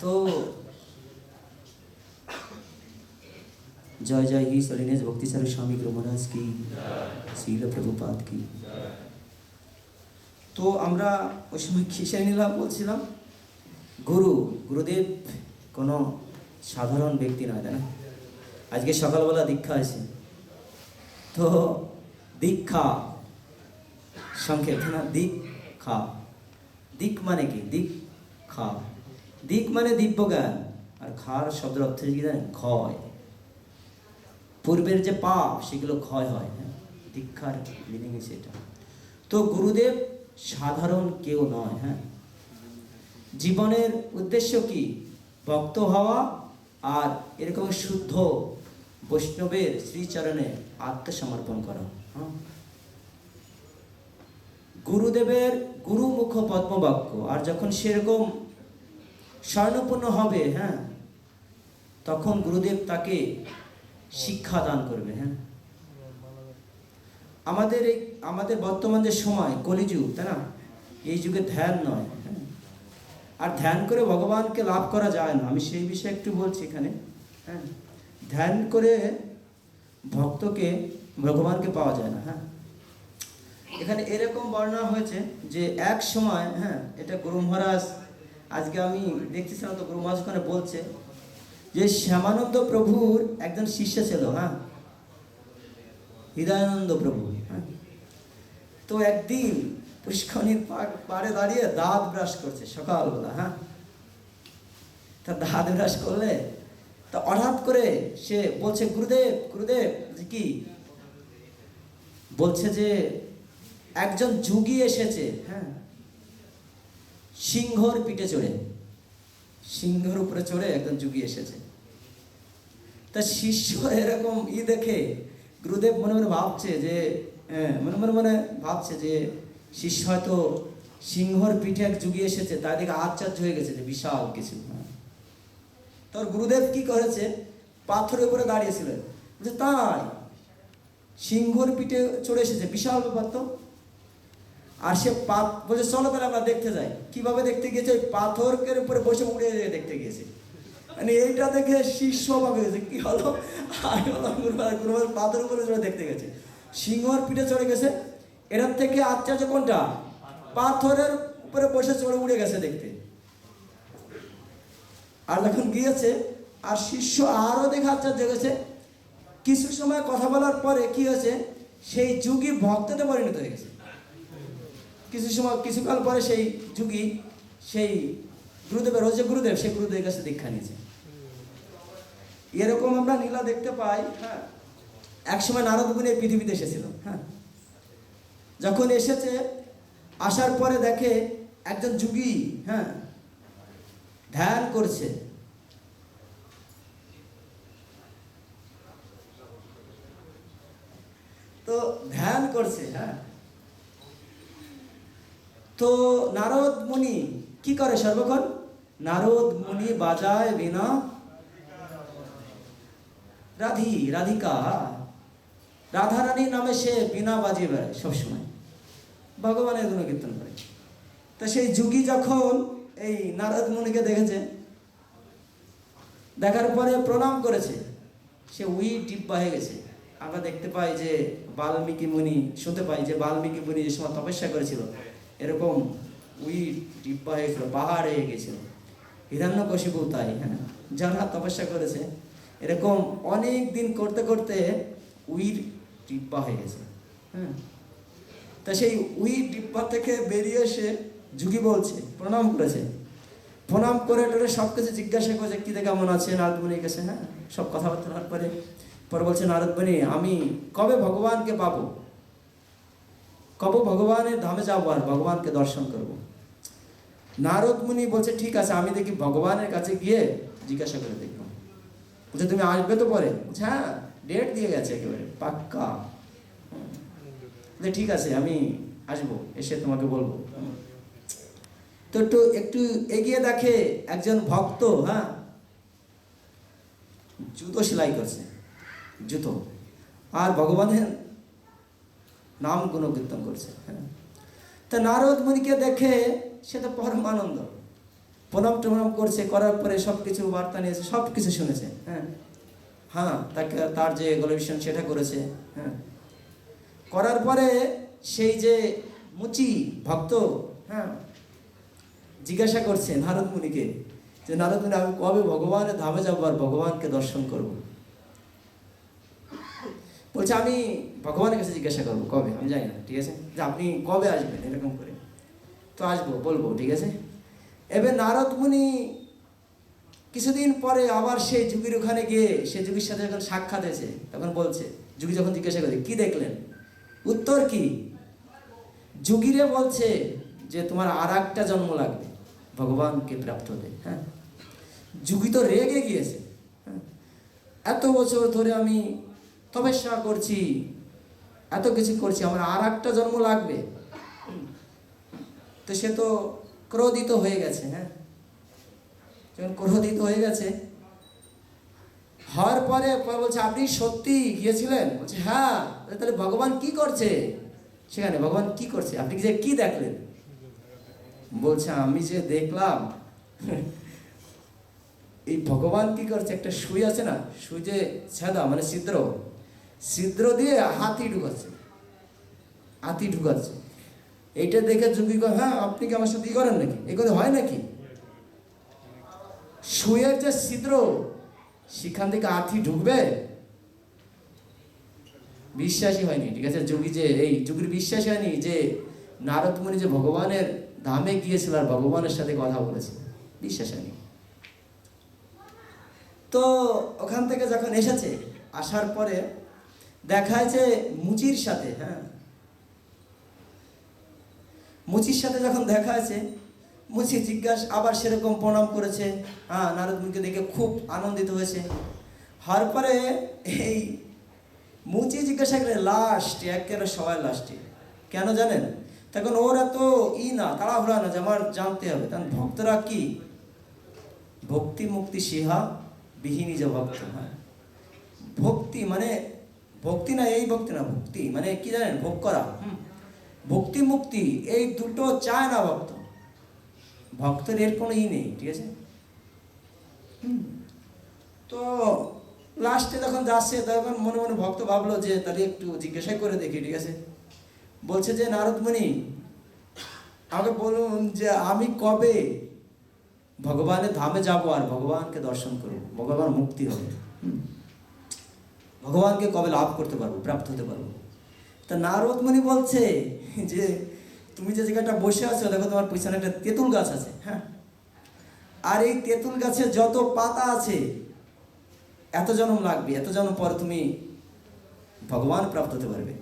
तो जय जय ही सलिनेश भक्ति सागर स्वामी गुरु महाराज की, श्रील प्रभुपाद की। তো আমরা ওই সময় কিসে নিলাম বলছিলাম, গুরুদেব কোনো সাধারণ ব্যক্তি নয়, তাই না? আজকে সকালবেলা দীক্ষা আছে, তো দীক্ষা সংক্ষেপ না, দীক্ষা, দিক মানে কি? দীক্ষা, দিক মানে দিব্য জ্ঞান, আর খার শব্দের অর্থ কি জানেন? ক্ষয়। পূর্বের যে পাপ সেগুলো ক্ষয় হয়, হ্যাঁ, দীক্ষার মিনিং সেটা। তো গুরুদেব সাধারণ কেউ নয়, হ্যাঁ। জীবনের উদ্দেশ্য কি? ভক্ত হওয়া আর এরকম শুদ্ধ বৈষ্ণবের শ্রীচরণে আত্মসমর্পণ করা, হ্যাঁ। গুরুদেবের গুরুমুখ পদ্মবাক্য, আর যখন সেরকম স্বর্ণপূর্ণ হবে, হ্যাঁ, তখন গুরুদেব তাকে শিক্ষা দান করবে, হ্যাঁ। আমাদের বর্তমান যে সময় কলিযুগ, তাই না? এই যুগে ধ্যান নয়, হ্যাঁ, আর ধ্যান করে ভগবানকে লাভ করা যায় না। আমি সেই বিষয়ে একটু বলছি এখানে, হ্যাঁ। ধ্যান করে ভক্তকে ভগবানকে পাওয়া যায় না, হ্যাঁ। এখানে এরকম বর্ণনা হয়েছে যে এক সময়, হ্যাঁ, এটা গুরু মহারাজ, আজকে আমি দেখতেছিলাম তো গুরু মহারাজ ওখানে বলছে যে শ্যামানন্দ প্রভুর একজন শিষ্য ছিল, হ্যাঁ, হৃদয়ানন্দ প্রভু, হ্যাঁ। তো একদিন পুষ্করণীর পাড়ে দাঁড়িয়ে দাঁত ব্রাশ করছে সকালবেলা, হ্যাঁ। তা দাঁত ব্রাশ করলে তা হঠাৎ করে সে বলছে, গুরুদেব গুরুদেব কি বলছে যে একজন যোগী এসেছে, হ্যাঁ, সিংহর পিঠে চড়ে, সিংহর উপরে চড়ে একজন যোগী এসেছে। তা শিষ্য এরকম দেখে গুরুদেব মনে মনে ভাবছে যে, মনে ভাবছে যে শিষ্য হয়তো সিংহর পিঠে এক যোগী এসেছে, তার দিকে আশ্চর্য হয়ে গেছে যে বিশাল কিছু। তোর গুরুদেব কি করেছে? পাথরের উপরে দাঁড়িয়েছিলেন, বলছে তাই সিংহর পিঠে চড়ে এসেছে, বিশাল ব্যাপার তো। আর সে বলছে চলো তাহলে আমরা দেখতে যাই। কিভাবে দেখতে গিয়েছে? পাথরের উপরে বসে উড়ে দেখতে গিয়েছে। মানে এইটা দেখে শিষ্য অবাক হয়েছে, কি হলো? আমি বললাম গুরুবার পাথরের উপরে চড়ে দেখতে গেছে, সিংহর পিঠে চড়ে গেছে। এটার থেকে আশ্চর্য কোনটা? পাথরের উপরে বসে চড়ে উড়ে গেছে দেখতে। আর যখন গিয়েছে আর শিষ্য আরো দেখে আশ্চর্য গেছে। কিছু সময় কথা বলার পরে কি হয়েছে? সেই যোগী ভক্ততে পরিণত হয়ে গেছে। কিছুকাল পরে সেই যোগী সেই গুরুদেবের গুরুদেব সেই গুরুদেবের কাছে দীক্ষা নিয়েছে। এরকম আমরা লীলা দেখতে পাই, হ্যাঁ। একসময় নারদ মুনি পৃথিবীতে এসেছিল, হ্যাঁ। যখন এসেছে, আসার পরে দেখে একজন যোগী, হ্যাঁ, ধ্যান করছে। তো ধ্যান করছে, হ্যাঁ। তো নারদ মুনি কি করে সর্বক্ষণ? নারদ মুনি বাজায় বীণা, রাধিকা রাধারানী নামে সে বীণা বাজিয়ে বেড়ায় সবসময়, ভগবানের গুণকীর্তন করে। তা সেই যোগী যখন এই নারদ মুনিকে দেখেছে, দেখার পরে প্রণাম করেছে, সে ডিব্বা হয়ে গেছে। আমরা দেখতে পাই যে বাল্মীকি মুনি, শুনতে পাই যে বাল্মীকি মুনি যে সময় তপস্যা করেছিল, এরকম ডিব্বা হয়েছিল, পাহাড় হয়ে গেছিল। হিরণ্যকশিপু তাই, হ্যাঁ, যারা তপস্যা করেছে এরকম অনেক দিন করতে করতে ডিব্বা হয়ে গেছে, হ্যাঁ। তা সেই ডিব্বা থেকে বেরিয়ে এসে যোগী বলছে, প্রণাম করেছে, প্রণাম করে টোরে সব কিছু জিজ্ঞাসা করছে, কী কেমন আছে নারদ মুনির কাছে। হ্যাঁ, সব কথাবার্তা হওয়ার পরে পরে বলছে নারদ মুনি, আমি কবে ভগবানকে পাবো, কবে ভগবানের ধামে যাবো আর ভগবানকে দর্শন করব। নারদ মুনি বলছে, ঠিক আছে, আমি দেখি ভগবানের কাছে গিয়ে জিজ্ঞাসা করে দেখবো। বলছে, তুমি আসবে তো পরে? বলছে, হ্যাঁ, ডেট দিয়ে গেছে একেবারে পাক্কা। ঠিক আছে, আমি আসবো, এসে তোমাকে বলবো। তো একটু এগিয়ে দেখে একজন ভক্ত, হ্যাঁ, জুতো সেলাই করছে, জুতো, আর ভগবানের নাম গুণকীর্তন করছে। হ্যাঁ, তা নারদ মুনিকে দেখে সে তো পরম আনন্দ, প্রণাম টনাম করছে, করার পরে সব কিছু বার্তা নিয়েছে, সব কিছু শুনেছে। হ্যাঁ, হ্যাঁ, তাকে তার যে গলবিশন সেটা করেছে। হ্যাঁ, করার পরে সেই যে মুচি ভক্ত, হ্যাঁ, জিজ্ঞাসা করছে নারদ মুনিকে যে, নারদ মুনি, আমি কবে ভগবানের ধামে যাবো আর ভগবানকে দর্শন করব? বলছে, আমি ভগবানের কাছে জিজ্ঞাসা করবো কবে, আমি জানি না, ঠিক আছে, যে আপনি কবে আসবেন এরকম করে। তো আসবো, বলবো, ঠিক আছে। এবার নারদ মুনি কিছুদিন পরে আবার সেই যুগীর ওখানে গিয়ে সে যুগীর সাথে যখন সাক্ষাৎ হয়েছে, তখন বলছে, যুগী যখন জিজ্ঞাসা করে, কি দেখলেন, উত্তর কি? যুগীরে বলছে যে তোমার আর একটা জন্ম লাগবে ভগবানকে প্রাপ্ত হতে। হ্যাঁ, যুগী তো রেগে গিয়েছে। হ্যাঁ, এত বছর ধরে আমি তপস্যা করছি, এত কিছু করছি, আমার আর একটা জন্ম লাগবে। তো সে তো ক্রোধিত হয়ে গেছে। হ্যাঁ, যখন ক্রোধিত হয়ে গেছে, হওয়ার পরে বলছে, আপনি সত্যি গিয়েছিলেন? বলছে, হ্যাঁ। তাহলে ভগবান কি করছে সেখানে, ভগবান কি করছে, আপনি যে কি দেখলেন? বলছে, আমি যে দেখলাম এই ভগবান কি করছে, একটা সুই আছে না, সুই যে ছেদা মানে ছিদ্র, ছিদ্র দিয়ে হাতি ঢুকাচ্ছে, হাতি ঢুকাচ্ছে। এইটা দেখে যুগী কয়, হ্যাঁ, আপনি কি আমার সাথে ই করেন নাকি, এই কথা হয় নাকি? সুয়ের যে ছিদ্র, সেখান থেকে হাতি ঢুকবে? বিশ্বাসই হয়নি, ঠিক আছে। যুগী যে এই যুগীর বিশ্বাসই হয়নি যে নারদ মুনি যে ভগবানের ধামে গিয়েছিল আর ভগবানের সাথে কথা বলেছে, বিশ্বাস হয়নি। তো ওখান থেকে যখন এসেছে, আসার পরে দেখা যে মুচির সাথে, হ্যাঁ, মুচির সাথে যখন দেখা আছে, মুচি জিজ্ঞাসা আবার সেরকম প্রণাম করেছে। হ্যাঁ, নারদ মুনিকে দেখে খুব আনন্দিত হয়েছে। হওয়ার পরে এই মুচি জিজ্ঞাসা করে লাস্টে, একেবারে সবাই লাস্টে, কেন জানেন? তখন ওরা তো না তাড়াহুড়া না যে আমার জানতে হবে, তখন ভক্তরা কি ভক্তি মুক্তি সিহা বিহীনি যে ভক্ত। হ্যাঁ, ভক্তি মানে ভক্তি না, এই ভক্তি না, ভক্তি মানে কি জানেন, ভোগ করা। ভক্তি মুক্তি এই দুটো চায় না ভক্ত, ভক্তের এর কোনো নেই, ঠিক আছে। তো লাস্টে যখন যাচ্ছে, তখন মনে মনে ভক্ত ভাবলো যে তাহলে একটু জিজ্ঞাসা করে দেখি, ঠিক আছে। বলছে যে, নারদ মুনি, আমাকে বলুন যে আমি কবে ভগবানের ধামে যাব আর ভগবানকে দর্শন করবো, ভগবান মুক্তি হবে, ভগবানকে কবে লাভ করতে পারবো, প্রাপ্ত হতে পারবো। তা নারদ মুনি বলছে যে, তুমি যে জায়গাটা বসে আছো, দেখো তোমার পিছনে একটা তেঁতুল গাছ আছে। হ্যাঁ, আর এই তেঁতুল গাছে যত পাতা আছে, এত জন্ম লাগবে, এত জন্ম পরে তুমি ভগবান প্রাপ্ত হতে পারবে,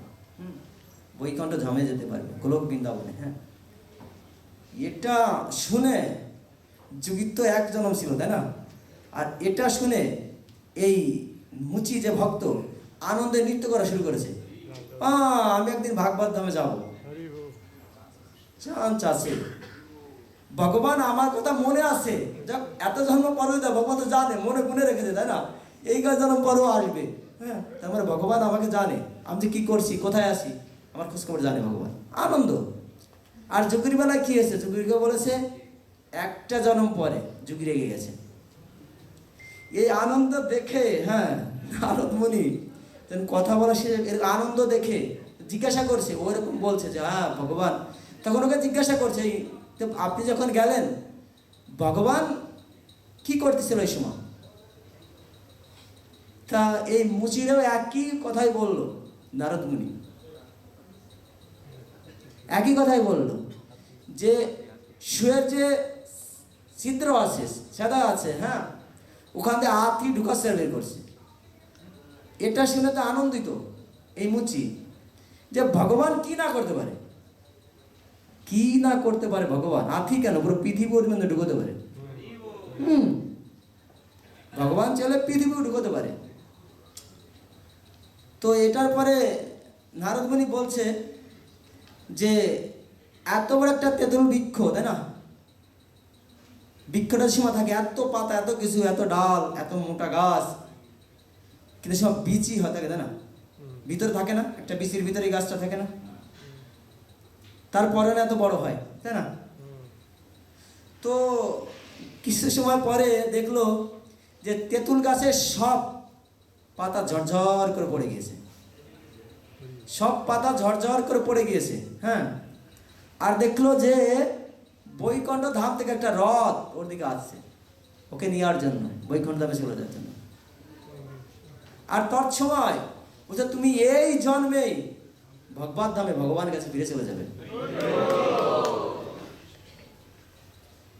বৈকুণ্ঠ ধামে যেতে পারবে, গোলক বৃন্দাবনে। হ্যাঁ, এটা শুনে যুগীর তো এক জন্ম ছিল, তাই না? আর এটা শুনে এই মুচি যে ভক্ত আনন্দে নৃত্য করা শুরু করেছে। আমি একদিন ভাগবত ধামে যাবো, চান্স আছে, ভগবান আমার কথা মনে আছে, এত জন্ম পরে ভগবান তো জানে, মনে গুনে রেখেছে, তাই না? এই কাজ জন্ম পরেও আসবে। হ্যাঁ, তারপরে ভগবান আমাকে জানে, আমি যে কি করছি, কোথায় আছি, আমার খোঁজখবর জানে ভগবান, আনন্দ। আর যুগির বেলায় কি হয়েছে, যুগিরকে বলেছে একটা জন্ম পরে, যুগি রেগে গেছে। এই আনন্দ দেখে, হ্যাঁ, নারদ মুনি কথা বলা সে আনন্দ দেখে জিজ্ঞাসা করছে, ওরকম বলছে যে হ্যাঁ ভগবান। তখন ওকে জিজ্ঞাসা করছে, তো আপনি যখন গেলেন ভগবান কি করতেছিল এই সময়? তা এই মুচিরেও একই কথাই বলল নারদ মুনি, একই কথাই বলল যে সুয়ের যে ছিদ্র আছে, সেদা আছে, হ্যাঁ, ওখান থেকে হাতি ঢুকাচ্ছে বের করছে। এটা শুনে তো আনন্দিত এই মুচি, যে ভগবান কি না করতে পারে, কি না করতে পারে ভগবান। হাতি কেন, পুরো পৃথিবীর মধ্যে ঢুকতে পারে। ভগবান চাইলে পৃথিবীও ঢুকতে পারে। তো এটার পরে নারদ মুনি বলছে যে এত বড় একটা তেঁতুল বৃক্ষ, তাই না, বৃক্ষটার সীমা থাকে, এত পাতা, এত কিছু, এত ডাল, এত মোটা গাছ, কিন্তু সব বীজই হয়ে থাকে, তাই না, ভিতরে থাকে না, একটা বীজের ভিতরে গাছটা থাকে না, তারপরে না এত বড় হয়, তাই না। তো কিছু সময় পরে দেখলো যে তেঁতুল গাছের সব পাতা ঝরঝর করে পড়ে গিয়েছে, সব পাতা ঝরঝর করে পড়ে গিয়েছে, হ্যাঁ। আর দেখলো যে বৈকুণ্ঠ ধাম থেকে একটা রথ ওর দিকে আসছে, ওকে নেওয়ার জন্য, বৈকুণ্ঠ ধামে চলে যাওয়ার জন্য। আর তৎসময় বলছে তুমি এই জন্মেই ভগবত ধামে ভগবানের কাছে ফিরে চলে যাবে।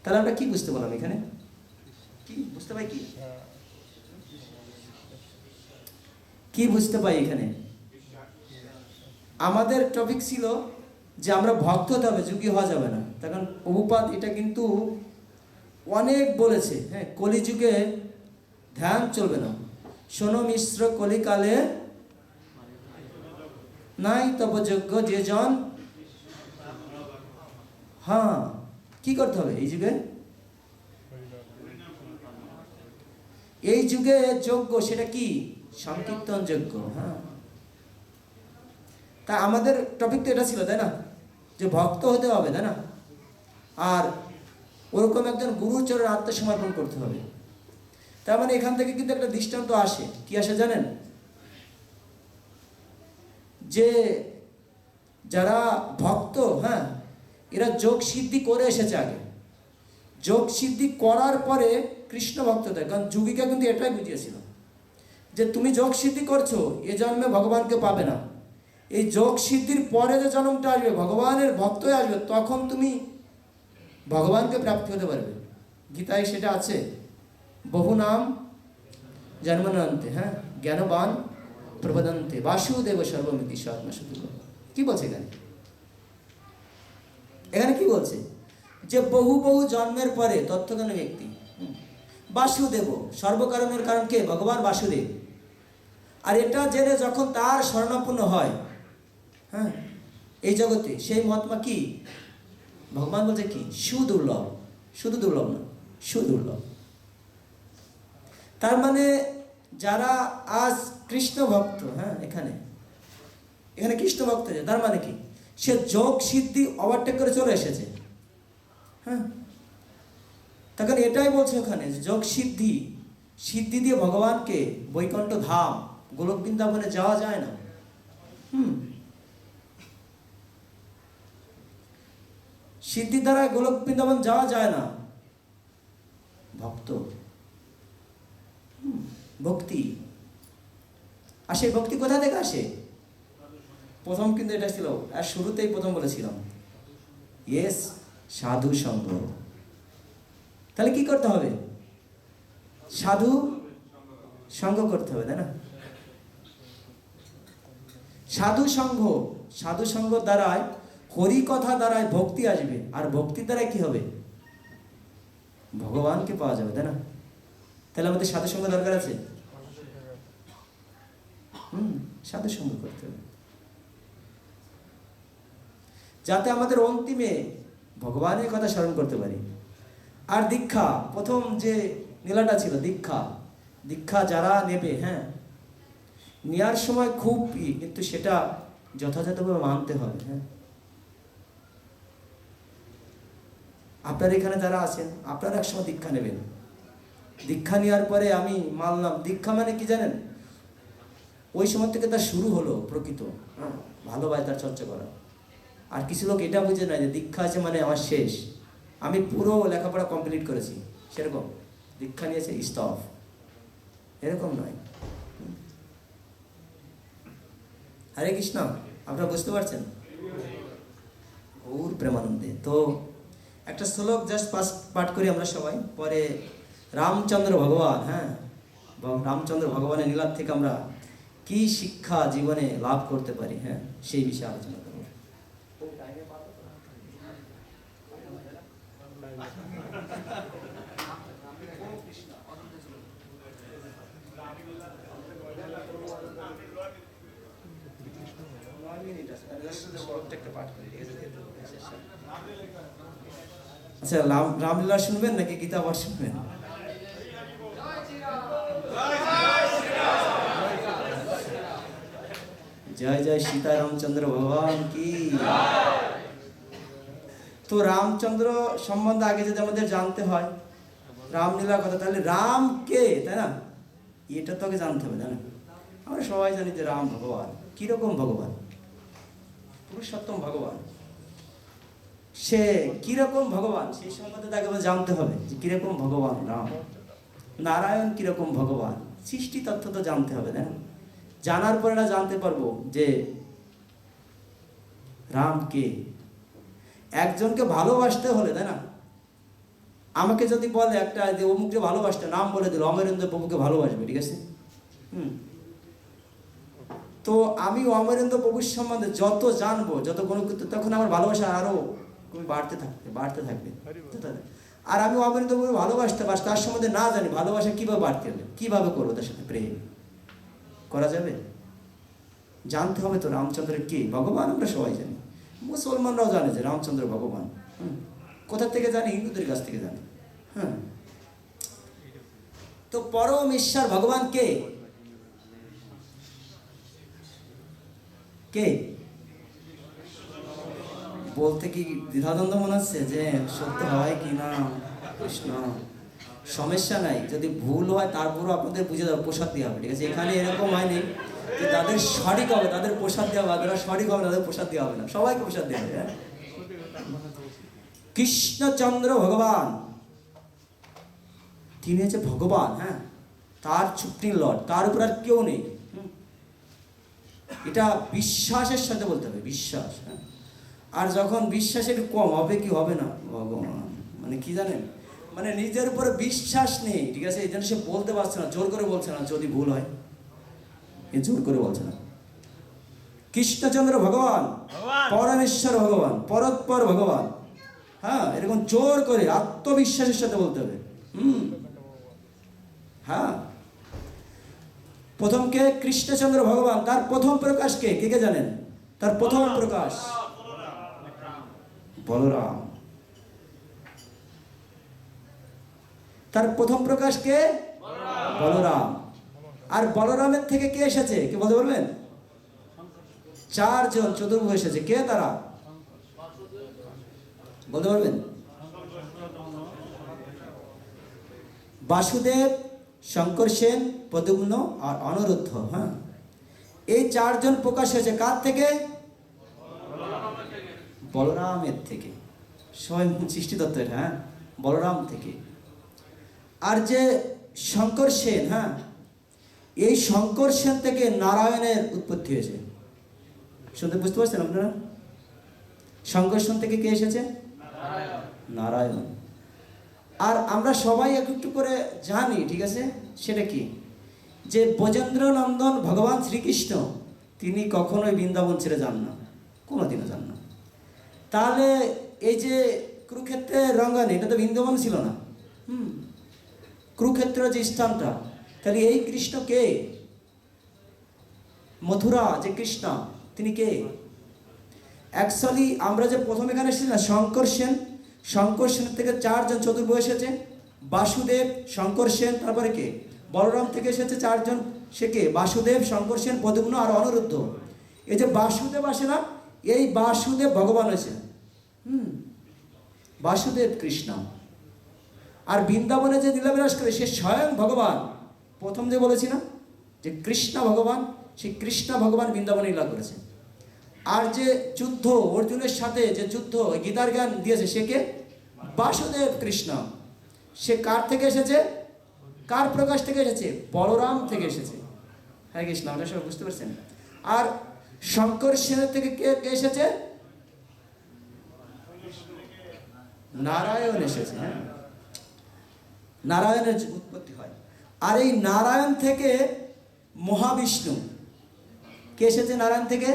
তাহলে আমরা কি বুঝতে পারলাম এখানে, কি বুঝতে পাই, কি বুঝতে পাই এখানে? আমাদের টপিক ছিল যে আমরা ভক্ত হতে হবে, যোগী হওয়া যাবে না। তখন প্রভুপাদ এটা কিন্তু অনেক বলেছে, হ্যাঁ, কলিযুগে ধ্যান চলবে না, শোনো মিশ্র কলিকালে নাই তপযোগ্য যে জন। হ্যাঁ, কি করতে হবে এই যুগে? এই যুগে যোগ্য সেটা কি? সংকীর্তন যোগ্য। হ্যাঁ, তা আমাদের টপিক তো এটা ছিল, তাই না, যে ভক্ত হতে হবে, তাই না, আর ওরকম একজন গুরুচরণে আত্মসমর্পণ করতে হবে। তার মানে এখান থেকে কিন্তু একটা দৃষ্টান্ত আসে, কি আসে জানেন? যে যারা ভক্ত, হ্যাঁ, এরা যোগ সিদ্ধি করে এসেছে আগে, যোগ সিদ্ধি করার পরে কৃষ্ণ ভক্ত দেয়। কারণ যুগিকা কিন্তু এটাই বুঝিয়েছিল যে তুমি যোগ সিদ্ধি করছো, এ জন্মে ভগবানকে পাবে না, এই যোগ সিদ্ধির পরে যে জন্মটা আসবে ভগবানের ভক্ত হয়ে আসবে, তখন তুমি ভগবানকে প্রাপ্তি হতে পারবে। গীতায় সেটা আছে, বহু নাম জন্মনান্তে, হ্যাঁ, জ্ঞানবান প্রবদন্তে বাসুদেব সর্বমিতি স্বাত্মশুদ্ধ। কি বলছে এখানে? এখানে কি বলছে? যে বহু বহু জন্মের পরে তত্ত্বজ্ঞানী ব্যক্তি, বাসুদেব, সর্বকারণের কারণ কে? ভগবান বাসুদেব। আর এটা জেনে যখন তার শরণাপন্ন হয়, হ্যাঁ, এই জগতে, সেই মহাত্মা কি? ভগবান বলছে কি? সুদুর্লভ। শুধু দুর্লভ না, সুদুর্লভ। তার মানে যারা আজ কৃষ্ণ ভক্ত, হ্যাঁ, এখানে কৃষ্ণ ভক্ত, তার মানে কি? সে যোগ সিদ্ধি ওভারটেক করে চলে এসেছে, হ্যাঁ। তখন এটাই বলছে ওখানে, যোগ সিদ্ধি, সিদ্ধি দিয়ে ভগবানকে বৈকুণ্ঠ ধাম, গোলক বৃন্দাবনে যাওয়া যায় না। সিদ্ধি দ্বারা গোলক বৃন্দাবন যাওয়া যায় না। ভক্ত, ভক্তি। আর সেই ভক্তি কোথা থেকে আসে? প্রথম কিন্তু এটা ছিল, আর শুরুতেই প্রথম বলেছিলাম, ইয়েস, সাধু সঙ্গ। তাহলে কি করতে হবে? সাধু সঙ্গ করতে হবে, তাই না? সাধু সঙ্গ, সাধু সঙ্গ দ্বারায়, হরি কথা দ্বারায় ভক্তি আসবে, আর ভক্তির দ্বারাই কি হবে? ভগবানকে পাওয়া যাবে, তাই না? তাহলে আমাদের সাধু সঙ্গ দরকার আছে। সাধু সঙ্গ করতে হবে, যাতে আমাদের অন্তিমে ভগবানের কথা স্মরণ করতে পারি। আর দীক্ষা, প্রথম যে নীলাটা ছিল দীক্ষা, দীক্ষা যারা নেবে, হ্যাঁ, নেওয়ার সময় খুব, কিন্তু সেটা যথাযথভাবে মানতে হবে, হ্যাঁ। আপনারা এখানে যারা আছেন, আপনারা একসময় দীক্ষা নেবেন। দীক্ষা নেওয়ার পরে আমি মানলাম, দীক্ষা মানে কি জানেন? ওই সময় থেকে তার শুরু হলো প্রকৃত, হ্যাঁ, ভালোবাসার চর্চা করা। আর কিছু লোক এটা বুঝে না যে দীক্ষা আছে মানে আমার শেষ, আমি পুরো লেখাপড়া কমপ্লিট করেছি, সেরকম দীক্ষা নিয়েছে স্টপ, এরকম নয়। হরে কৃষ্ণ, আপনারা বুঝতে পারছেন? গৌর প্রেমানন্দে। তো একটা শ্লোক জাস্ট পাঠ করি আমরা সবাই, পরে রামচন্দ্র ভগবান, হ্যাঁ, রামচন্দ্র ভগবানের লীলা থেকে আমরা কি শিক্ষা জীবনে লাভ করতে পারি, হ্যাঁ, সেই বিষয়ে আলোচনা করব। আচ্ছা, রামলীলা শুনবেন নাকি গীতা পাঠ শুনবেন? জয় জয় সীতা রামচন্দ্র ভগবান কি। তো রামচন্দ্র সম্বন্ধে আগে যদি আমাদের জানতে হয় রামলীলার কথা, তাহলে রাম কে, তাই না, এটা তো আগে জানতে হবে, তাই না? আমরা সবাই জানি যে রাম ভগবান। কিরকম ভগবান? পুরুষোত্তম ভগবান। সে কিরকম ভগবান সেই সম্বন্ধে তাকে জানতে হবে যে কিরকম ভগবান রাম। নারায়ণ কিরকম ভগবান, সৃষ্টি তত্ত্ব তো জানতে হবে, তাই না? জানার পরে না জানতে পারবো যে রাম কে। একজনকে ভালোবাসতে হলে, তাই না, আমাকে যদি বলে একটা যে অমুককে ভালোবাসতে, নাম বলে দিল অমরেন্দ্র প্রভুকে ভালোবাসবে, ঠিক আছে? তো আমি অমরেন্দ্র প্রভুর সম্বন্ধে যত জানবো, যত কোনো, তখন আমার ভালোবাসা আরো বাড়তে থাকবে। আর আমি অমরেন্দ্র প্রভু ভালোবাসতে পারছি, তার সম্বন্ধে না জানি, ভালোবাসা কিভাবে বাড়তে হবে, কিভাবে করবো তার সাথে প্রেম করা যাবে? জানতে হবে তো রামচন্দ্রের কি ভগবান। আমরা সবাই জানি, মুসলমানরাও জানে যে রামচন্দ্র ভগবান। কোথা থেকে জানি? হিন্দুদের কাছ থেকে জানি। হ্যাঁ, তো পরম ঈশ্বর ভগবান কে? কে বলতে কি দ্বিধাদ্বন্দ্ব মনে হচ্ছে যে সত্য হয় কি না? কৃষ্ণ। সমস্যা নাই, যদি ভুল হয় তারপরও আপনাদের বুঝে দেওয়া, প্রসাদ দেওয়া হবে, ঠিক আছে? এখানে এরকম হয়নি যে তাদের সঠিক হবে তাদের প্রসাদ দেওয়া হবে, তারা সঠিক হবে তাদের প্রসাদ দেওয়া হবে না, সবাইকে প্রসাদ দেওয়া হবে। কৃষ্ণচন্দ্র ভগবান তিনি হচ্ছে ভগবান, হ্যাঁ, তার সুপ্রিম লর্ড, তার উপর আর কেউ নেই। এটা বিশ্বাসের সাথে বলতে হবে, বিশ্বাস। হ্যাঁ, আর যখন বিশ্বাসের কম হবে, কি হবে না, ভগবান মানে কি জানেন, মানে নিজের উপরে বিশ্বাস নেই, ঠিক আছে? এই জন্য সে বলতে পারছে না, জোর করে বলছে না, যদি ভুল হয় এ জোর করে বলছে না। কৃষ্ণচন্দ্র ভগবান, পরমেশ্বর ভগবান, পরৎপর ভগবান, হ্যাঁ, এরকম জোর করে আত্মবিশ্বাসের সাথে বলতে হবে। হ্যাঁ, প্রথম কে? কৃষ্ণচন্দ্র ভগবান। তার প্রথম প্রকাশ কে? কে কে জানেন? তার প্রথম প্রকাশ বলরাম। তার প্রথম প্রকাশ কে? বলরাম। আর বলরামের থেকে কে এসেছে? কে বলতে পারবেন? চারজন চতুর্ভুজ এসেছে। কে তারা? বলতে পারবেন? বাসুদেব, শঙ্কর সেন, পদ্মন আর অনিরুদ্ধ। হ্যাঁ, এই চারজন প্রকাশ হয়েছে কার থেকে? বলরামের থেকে। স্বয়ং সৃষ্টিতত্ত্ব এটা, হ্যাঁ, বলরাম থেকে। আর যে শঙ্কর সেন, হ্যাঁ, এই শঙ্কর সেন থেকে নারায়ণের উৎপত্তি হয়েছে। শুনতে বুঝতে পারছেন আপনারা? শঙ্কর সেন থেকে কে এসেছে? নারায়ণ। আর আমরা সবাই একটু করে জানি, ঠিক আছে, সেটা কি, যে ব্রজেন্দ্র নন্দন ভগবান শ্রীকৃষ্ণ তিনি কখনোই বৃন্দাবন ছেড়ে যান না, কোনোদিনও যান না। তাহলে এই যে কুরুক্ষেত্রের রঙ্গনে, এটা তো বৃন্দাবন ছিল না। কুরুক্ষেত্র যে স্থানটা, তাহলে এই কৃষ্ণ কে? মথুরা যে কৃষ্ণ, তিনি কে? অ্যাকচুয়ালি আমরা যে প্রথম এখানে এসেছি না, শঙ্কর সেন, শঙ্কর সেনের থেকে চারজন চতুর্ভুজ এসেছে। বাসুদেব, শঙ্কর সেন, তারপরে কে? বলরাম থেকে এসেছে চারজন। সে কে? বাসুদেব, শঙ্কর সেন, পদ্মন আর অনিরুদ্ধ। এই যে বাসুদেব আসে না, এই বাসুদেব ভগবান হয়েছে। বাসুদেব কৃষ্ণ। আর বৃন্দাবনে যে লীলাবিলাস করে সে স্বয়ং ভগবান। প্রথম যে বলেছি না যে কৃষ্ণ ভগবান, সেই কৃষ্ণ ভগবান বৃন্দাবনে লীলা করেছে। আর যে যুদ্ধ অর্জুনের সাথে যে যুদ্ধ গীতার জ্ঞান দিয়েছে, সে কে? বাসুদেব কৃষ্ণ। সে কার থেকে এসেছে? কার প্রকাশ থেকে এসেছে? বলরাম থেকে এসেছে। হ্যাঁ কৃষ্ণ, আমরা সব বুঝতে পারছেন। আর শঙ্কর সেনের থেকে কে কে এসেছে? নারায়ণ এসেছে। হ্যাঁ, নারায়ণের উৎপত্তি হয়। আর এই নারায়ণ থেকে মহাবিষ্ণু, কে এসেছে নারায়ণ থেকে?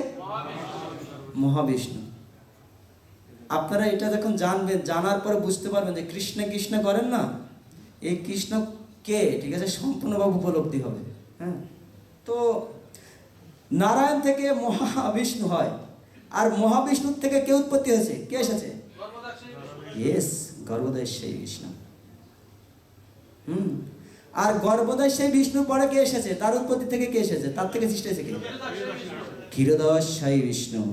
মহাবিষ্ণু। আপনারা এটা যখন জানবেন, জানার পরে বুঝতে পারবেন যে কৃষ্ণ কৃষ্ণ করেন না, এই কৃষ্ণ কে, ঠিক আছে, সম্পূর্ণভাবে উপলব্ধি হবে। হ্যাঁ, তো নারায়ণ থেকে মহাবিষ্ণু হয়। আর মহাবিষ্ণুর থেকে কে উৎপত্তি হয়েছে, কে এসেছে? ইয়েস, গর্ভোদয় সেই বিষ্ণু। আর গর্ভোদয় সেই বিষ্ণু পরে কে এসেছে? তার উৎপত্তি থেকে কে এসেছে? তার থেকে সৃষ্টি হয়েছে কে? ক্ষীরোদয় সেই বিষ্ণু।